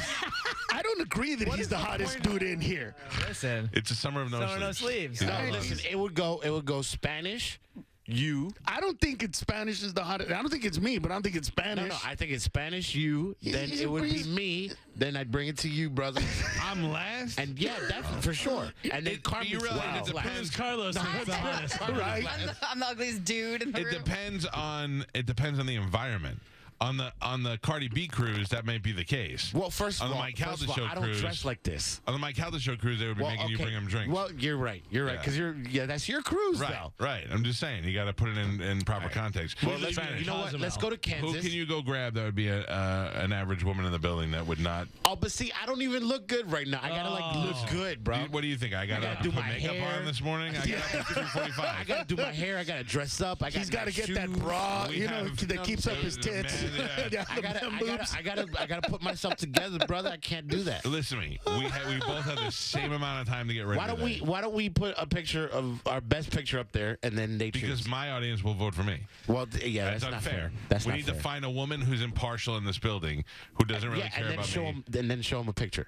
I don't agree that he's the hottest dude in here. Listen. It's a summer of no Summer sleeves. no sleeves. He's No, not Listen, allowed. it would go Spanish, you. I don't think it's Spanish is the hottest. I don't think it's me, but I don't think it's Spanish. No, I think it's Spanish, you. Then it would be me. Then I'd bring it to you, brother. I'm last. And yeah, definitely for sure. And then Carmen. you realize wow. it depends. Carlos thinks the hottest. right? I'm the ugliest dude in the It room. depends on the environment. On the Cardi B cruise, that might be the case. Well, first on of the all, Mike Calta show I don't cruise, dress like this. on the Mike Calta show cruise, they would be making you bring them drinks. Well, you're right. You're right. Yeah. Because that's your cruise, right, though. right. I'm just saying you got to put it in proper context. Well, Spanish. you know what? Let's go to Kansas. Who can you go grab that would be an average woman in the building that would not? Oh, but see, I don't even look good right now. I gotta look good, bro. What do you think? I got gotta to do put my makeup hair. on this morning. I got up at 2:45. I gotta do my hair. I gotta dress up. He's got to nice get that shoes. bra, We you know, have- that keeps up his tits. Man, yeah. Down the boobs. I gotta put myself together, brother. I can't do that. Listen to me. We both have the same amount of time to get ready. Why don't we put a picture of our best picture up there and then they Because choose? my audience will vote for me. Well, yeah, That's not unfair. fair. That's we not need fair. to find a woman who's impartial in this building who doesn't really yeah, care and then about show me. him, and then show him a picture.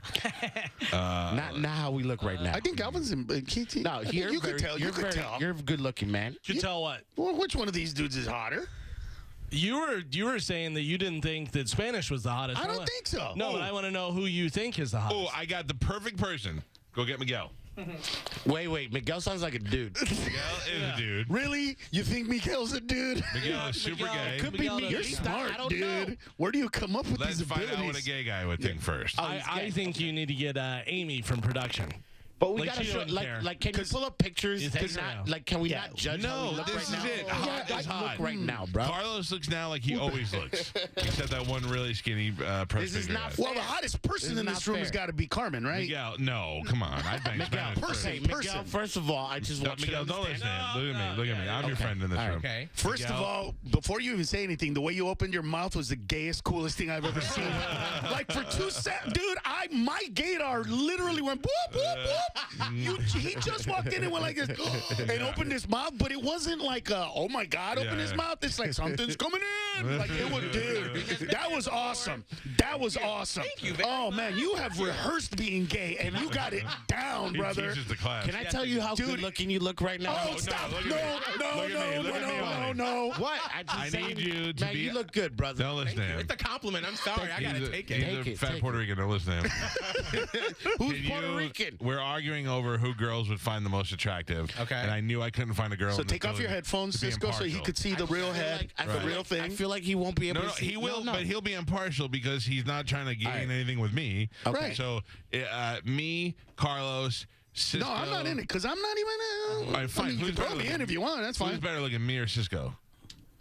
Not how we look right now. I think Alvin's in. No, you're you very, could tell. You're You could very, tell. You're a good-looking man. You tell what? Well, which one of these dudes is hotter? You were saying that you didn't think that Spanish was the hottest. I don't think so. No, but I want to know who you think is the hottest. Oh, I got the perfect person. Go get Miguel. Wait. Miguel sounds like a dude. Miguel is a dude. Really? You think Miguel's a dude? Miguel is super Miguel gay. could be Miguel me. You're I smart, don't dude. know. Where do you come up with Let's these find abilities? out what a gay guy would think first. I think you need to get Amy from production. But we Like, gotta she show, doesn't care. like, can you pull up pictures? You think so? Can we Yeah. not judge No, how we look this right is now? it. Hot Yeah, is I hot. look right now, bro. Carlos looks now like he always looks. Except that one really skinny press This is finger not guy. Well, the hottest person This in is this not room has fair. got to be Carmen, right? Miguel, no, come on. I bang Spanish person. first. Miguel, person. first of all, I just No, want you to Miguel, don't understand. listen. Look at me. Look at me. I'm your friend in this All right. room. Okay. First of all, before you even say anything, the way you opened your mouth was the gayest, coolest thing I've ever seen. Like for 2 seconds, dude, my gaydar literally went boop, boop, boop. He just walked in and went like this and opened his mouth, but it wasn't like, oh my God, open his Yeah. mouth. It's like something's coming in. Like it was, dude, that was awesome. That was awesome. Thank you, oh man, you have rehearsed being gay and you got it down, He brother. teaches the class. Can I tell you how Dude. good looking you look right now? Oh, no, stop. look at No, me. no, Look at me. no, Look at me no, only. no. What? I need you to man, be. you look good, brother. Don't listen to him. It's a compliment. I'm sorry. I gotta take it. He's a fat Take Puerto Rican. Don't listen to him. Who's Can Puerto you- Rican? We're arguing over who girls would find the most attractive. Okay. And I knew I couldn't find a girl. So in the take off your building headphones, to be Cisco, so he impartial. could see the real head, the real thing. I feel like he won't be able No, to see. he will, no. but he'll be impartial because he's not trying to gain right. anything with me. Okay. So, me, Carlos, Cisco. No, I'm not in it because I'm not even. All right, fine. I mean, you Who's can throw better me in looking? if you want. That's Who's fine. better looking, me or Cisco?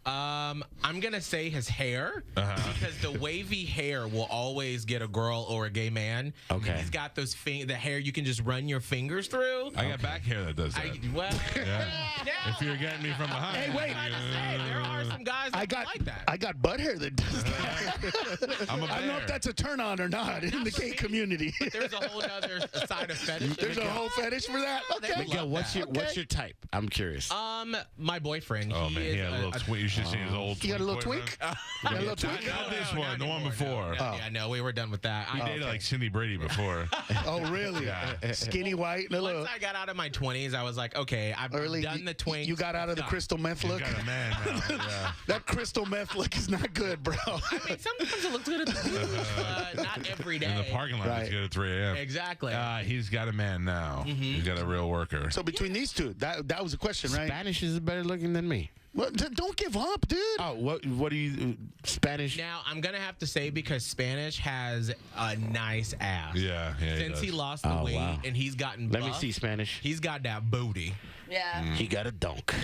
I'm gonna say his hair because the wavy hair will always get a girl or a gay man. Okay. He's got those the hair you can just run your fingers through. I got back hair that does that. Yeah. If you're getting me from behind. Hey, wait. There are some guys that like that. I got butt hair that does that. I'm a I don't know if bear. that's a turn on or not in the gay community. There's a whole other side of fetish. There's a whole fetish for that. They Okay. would Miguel, love what's your type? I'm curious. My boyfriend. Oh, he man. is He had a little twink. You should see his old You got a little boyfriend. twink? You got a little twink? Not this one, the one before. Yeah, no, we were done with that. He dated like Cindy Brady before. Oh, really? Skinny white and a little Once I got out of my 20s, I was like, okay, I've early. done the twink. You got out of the crystal meth He's look. got a man now. Yeah. That crystal meth look is not good, bro. I mean, sometimes it looks good at the booth, but not every day. In the parking lot, Right. it's good at 3 a.m. Exactly. He's got a man now. He's got a real worker. So between these two, that was a question, right? Spanish is better looking than me. Well, don't give up, dude. Oh, what do you Spanish? Now, I'm going to have to say because Spanish has a nice ass. Yeah, Since he does. lost the Oh, weight wow. and he's gotten Let me buff, see Spanish. He's got that booty. Yeah. He got a dunk.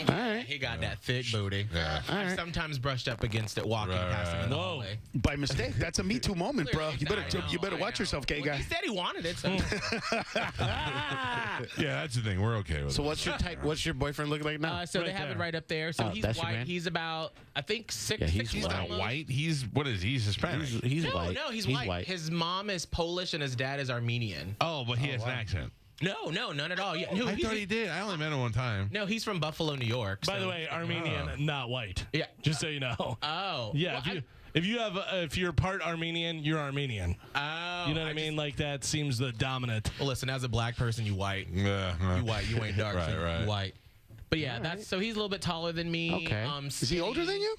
All right. He got that thick booty. Yeah. I've sometimes brushed up against it walking Right, past him in the Whoa. hallway. By mistake. That's a Me Too moment, bro. You better I watch know. yourself, gay Well, guy. He said he wanted it. So. Yeah, that's the thing. We're okay with So it. what's your type? What's your boyfriend look like now? So they Right have there. it right up there. So Oh, he's that's your white. man? He's about, I think, six. Yeah, he's six He's foot not almost. white. He's He's Hispanic. He's No, white. no, he's white. His mom is Polish and his dad is Armenian. Oh, but he has an accent. No, none at all. Yeah, no, I thought he did. I only met him one time. No, he's from Buffalo, New York. By so- the way, Armenian, not white. Yeah. Just so you know. Oh. Yeah, Well, if you're part Armenian, you're Armenian. Oh. You know what I mean? Like that seems the dominant. Well, listen, as a black person, you white. Yeah, You white. You ain't dark. Right, so right. You white. But yeah, that's so he's a little bit taller than me. Okay. Is he older than you?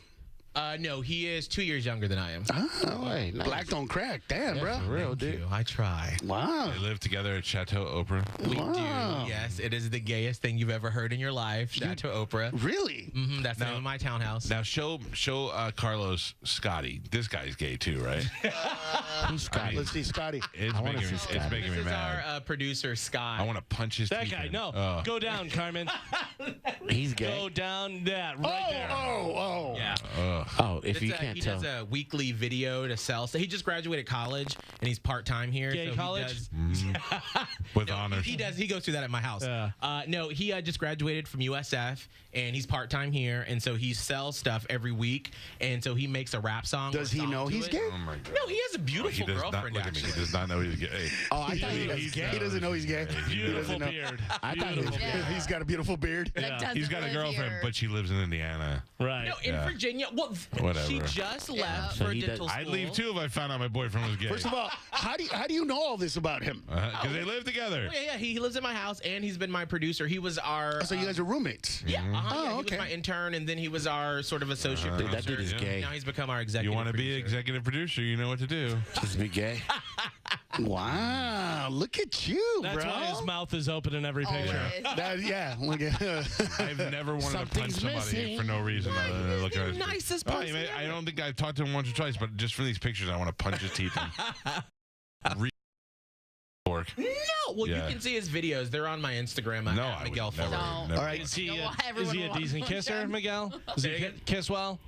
No, he is 2 years younger than I am. Oh, hey, nice. black don't crack. Damn, bro. For real, Thank dude. you. I try. Wow. They live together at Chateau Oprah. We Wow. do. Yes, it is the gayest thing you've ever heard in your life. Chateau Oprah. Really? That's the name of my townhouse. Now show Carlos Scotty. This guy's gay too, right? Who's Scotty? Let's see, Scotty. It's wanna making me, see it's Scotty. making This me is mad. our producer, Scott. I want to punch his That teeth guy, in. no. Oh. Go down, Carmen. He's gay. Go down that right there. Oh. Yeah. Oh, if It's you a- can't he tell. does a weekly video to sell. So he just graduated college and he's part time here. Gay so college? He does, With no, honors. he does. He goes through that at my house. Yeah. No, he just graduated from USF and he's part time here, and so he sells stuff every week, and so he makes a rap song. Does or he song know to he's it. gay? Oh my god. No, he has a He beautiful does not girlfriend. look at me. Actually, He does not know he's gay. Oh, I thought he was He's gay. He doesn't know he's gay. Beautiful know. beard. I thought he was Beautiful gay. beard. He's got a beautiful beard. That doesn't He's got a live girlfriend, here. but she lives in Indiana. Right. no, in Yeah. Virginia. Well, Whatever. she just left So for he does- dental school. I'd leave too if I found out my boyfriend was gay. First of all, how do you know all this about him? Because they live together. Oh, yeah, he lives in my house, and he's been my producer. He was our. So you guys are roommates? Yeah, Mm-hmm. yeah, Oh, he okay. was my intern, and then he was our sort of associate Dude, producer. that dude is Yeah. gay. Now he's become our executive. You want to be producer. executive producer, you know what to do. Just be gay. Wow, look at you, That's bro. why his mouth is open in every picture. Always. Yeah, look at I've never wanted to punch Something's somebody missing. for no reason other than to look at his nicest Oh, person I ever. don't think I've talked to him once or twice, but just for these pictures, I want to punch his teeth in. Pork. No, well, Yeah. you can see his videos. They're on my Instagram. No, at I Miguel would never. Fuller. No. All right. Is he, No, a, everyone is he a wants decent one kisser, done. Miguel? Does he kiss well?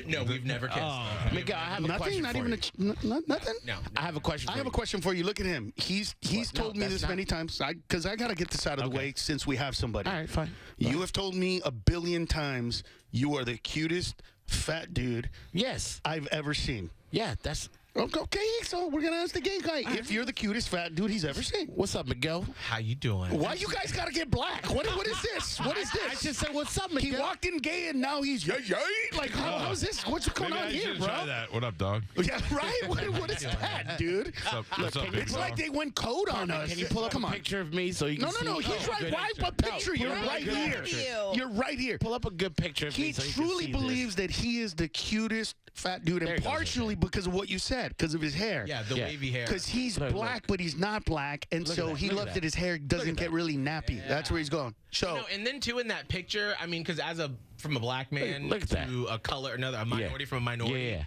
No, we've never kissed. Oh, Miguel, I have a nothing. question Not for even you. nothing. No. I have a question. I for have a you. question for you. Look at him. He's What? No, told me that's this not- many times. Because I got to get this out of the Okay. way since we have somebody. All right, fine. You have told me a billion times you are the cutest fat dude Yes. I've ever seen. Yeah, that's. Okay, so we're gonna ask the gay guy if you're the cutest fat dude he's ever seen. What's up, Miguel? How you doing? Why you guys gotta get black? What is this? What is this? I just said, what's up, He Miguel? walked in gay and now he's yay. Like how's this? What's going Maybe on I here, should bro? try that. What up, dog? Yeah, right. What is that, dude? What's up, big It's dog? like they went code on us. Can you pull up Come a on. picture of me so you No, can no, see? no. He's Oh, right. good Why? picture. What picture? No, You're pull up a right good here. picture. You're right here. Pull up a good picture of He me so you can truly see believes that he is the cutest fat dude, There and he goes. partially because of what you said. red because of his hair. Yeah, the wavy hair. Because he's Look, black, but he's not black, and Look so at that, he look at loves that. that his hair doesn't get really nappy. That's where he's going. So And then too in that picture, I mean, because from a black man Look at that. to a color, a minority from a minority,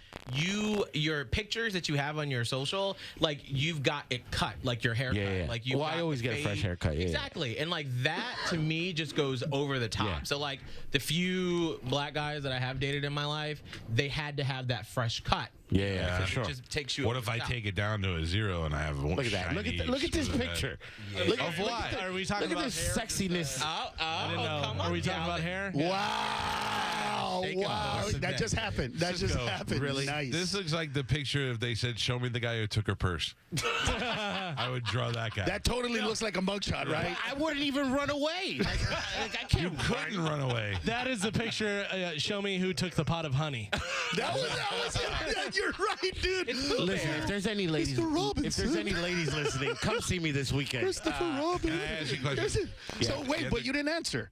your pictures that you have on your social, like you've got it cut, like your haircut, like you. Well, I always get a fresh haircut. Yeah, exactly, and like that to me just goes over the top. Yeah. So like the few black guys that I have dated in my life, they had to have that fresh cut. Yeah, for sure. It just takes you. What over if the I top. take it down to a 0 and I have one? Look at that. Look at this picture. Look Of what? Are we talking Look at about this hair? sexiness. Come on, Are we talking about hair? wow, Take a wow, look. that just happened. That just happened. Really? Nice. This looks like the picture if they said, "Show me the guy who took her purse." I would draw that guy. That totally looks like a mugshot, right? I wouldn't even run away. I can't you couldn't run away. That is the picture. Show me who took the pot of honey. That was it. You're right, dude. Listen, if there's any ladies, Mr. Robinson. listening, come see me this weekend. Christopher Robin. Can I ask you a question? So wait, Yeah, but you didn't answer.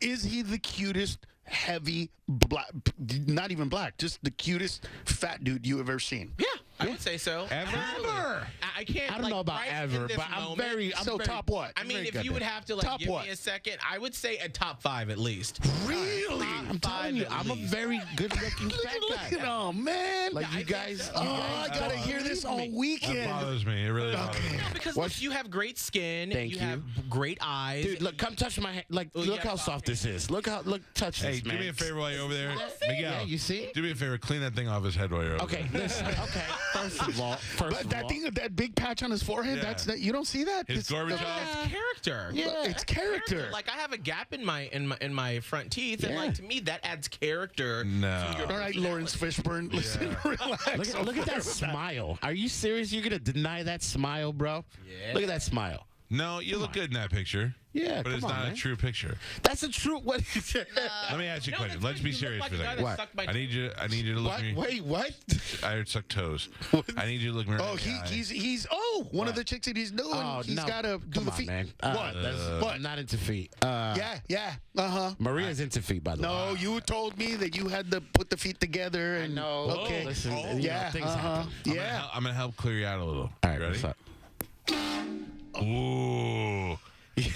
Is he the cutest, heavy, black, not even black, just the cutest fat dude you ever seen? Yeah, I would say so. Ever? I can't. I don't like, know about right ever, in this but I'm moment- very. So top what? I mean, very if good you would there. have to like Top give what? me a second, I would say a top 5 at least. Really? I'm telling you, at I'm a least. very good-looking fat Look guy. at oh man. Like you I think guys. so. Oh, I gotta hear this all That weekend. bothers me. It really bothers me. Because What? look, you have great skin. Thank you. have great eyes. Dude, look, come touch my hand. Like, Oh, look yeah, how soft this is. Look, touch Hey, this, do man. me a favor while you're over there, Miguel. Yeah, you see? Do me a favor, clean that thing off his head while you're over Okay, there. listen. Okay, first of all, But that thing, that big patch on his forehead, Yeah. that's that. You don't see that. His garbage off. That's character. Yeah. It's character. Like I have a gap in my front teeth, and Yeah. like to me that adds character. No. To your All right, Lawrence Fishburne. Listen, relax. Look at that smile. Are you serious? You're gonna deny that smile, bro? Yeah. Look at that smile. No, you look good in that picture. Yeah, But it's come on, not man. a true picture. That's a true. What? Let me ask you a question. Let's be serious for a second. What? I need you to look What? me. Wait, what? I heard suck toes. I need you to look me right Oh, in the eye. he's one of the chicks that he's doing. Oh, He's no. got to do Come the on, feet. man. What? What? I'm not into feet. Yeah. Maria's into feet, by the way. No, you told me that you had to put the feet together. And, know. Okay. Listen, you know, yeah. things happen. Yeah. I'm gonna help clear you out a little. All right, You ready? what's up? Ooh.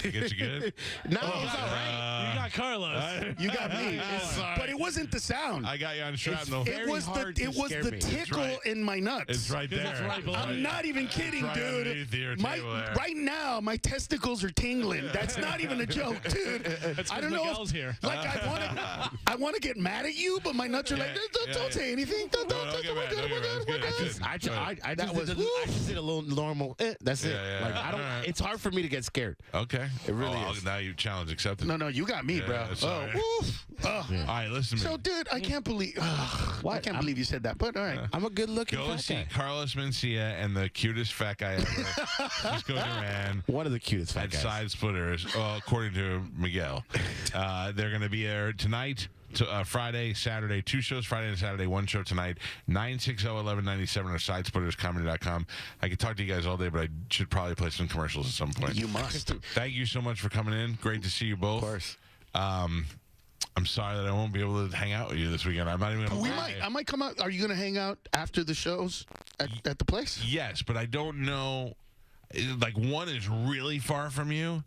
Get you good? No, it's all right. You got Carlos. You got me. But it wasn't the sound. I got you on shrapnel. It was the tickle right. in my nuts. It's right there. It's right below I'm not even kidding, right dude. underneath your table there. Right now, my testicles are tingling. That's not even a joke, dude. I don't know. Miguel's here. Like I want to get mad at you, but my nuts are like, don't say anything. Don't get mad, don't get mad. It's good, it's good. I That was- just did a little normal. That's it. Yeah, yeah. Like I don't. All right. It's hard for me to get scared. Okay. It really is. Now you challenge accepted. No, you got me, Yeah, bro. that's all right. Oof. All right, listen to me. So, dude, I can't believe. I can't believe you said that. But all right. I'm a good-looking Go fat see guy. Carlos Mencia and the cutest fat guy ever, Cisco Duran. One of the cutest fat At guys. Side Splitters, according to Miguel. They're going to be there tonight, Friday, Saturday. 2 shows Friday and Saturday, 1 show tonight. 960-1197 or sidesplitterscomedy.com. I could talk to you guys all day, but I should probably play some commercials at some point. You must. Thank you so much for coming in. Great to see you both. Of course. I'm sorry that I won't be able to hang out with you this weekend. I'm not even going to I might come out. Are you going to hang out after the shows at the place? Yes, but I don't know. Like, one is really far from you.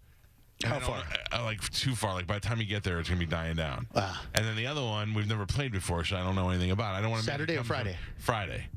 How far? Like, too far. Like, by the time you get there, it's going to be dying down. And then the other one, we've never played before, so I don't know anything about. I don't want to Saturday or Friday? Friday.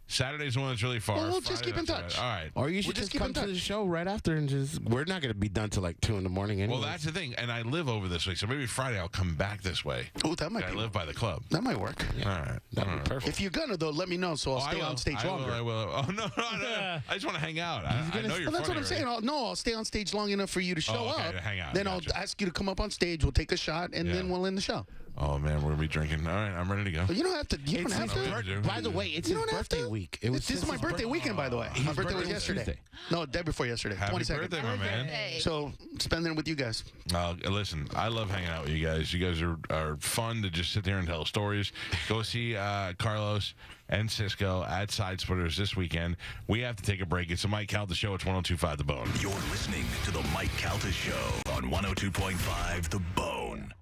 Saturday's the one that's really far. Well, we'll just Friday, keep in that's touch. All right. Or you should just just keep come in to touch. the show right after and just. We're not going to be done till like 2 in the morning anyway. Well, that's the thing. And I live over this way, so maybe Friday I'll come back this way. Oh, that might I be. live by the club. That might work. All right. That'd All be right. perfect. If you're gonna though, let me know so I'll Oh, stay I will. on stage longer. I will. Oh, no. I just want to hang out. I know you're Well, that's what funny, I'm saying. right? I'll stay on stage long enough for you to show okay, up. to hang out. Then Gotcha. I'll ask you to come up on stage. We'll take a shot, and Yeah. then we'll end the show. Oh, man, we're going to be drinking. All right, I'm ready to go. But you don't have to. You don't have to. By the way, it's You his don't have birthday to. week. This is my birthday weekend, by the way. My birthday was birthday was yesterday. Tuesday. No, day before yesterday. Happy 22nd. birthday, my man. Hey. So spending it with you guys. Listen, I love hanging out with you guys. You guys are fun to just sit there and tell stories. Go see Carlos and Cisco at Side Splitters this weekend. We have to take a break. It's the Mike Calta Show. It's 102.5 The Bone. You're listening to the Mike Calta Show on 102.5 The Bone.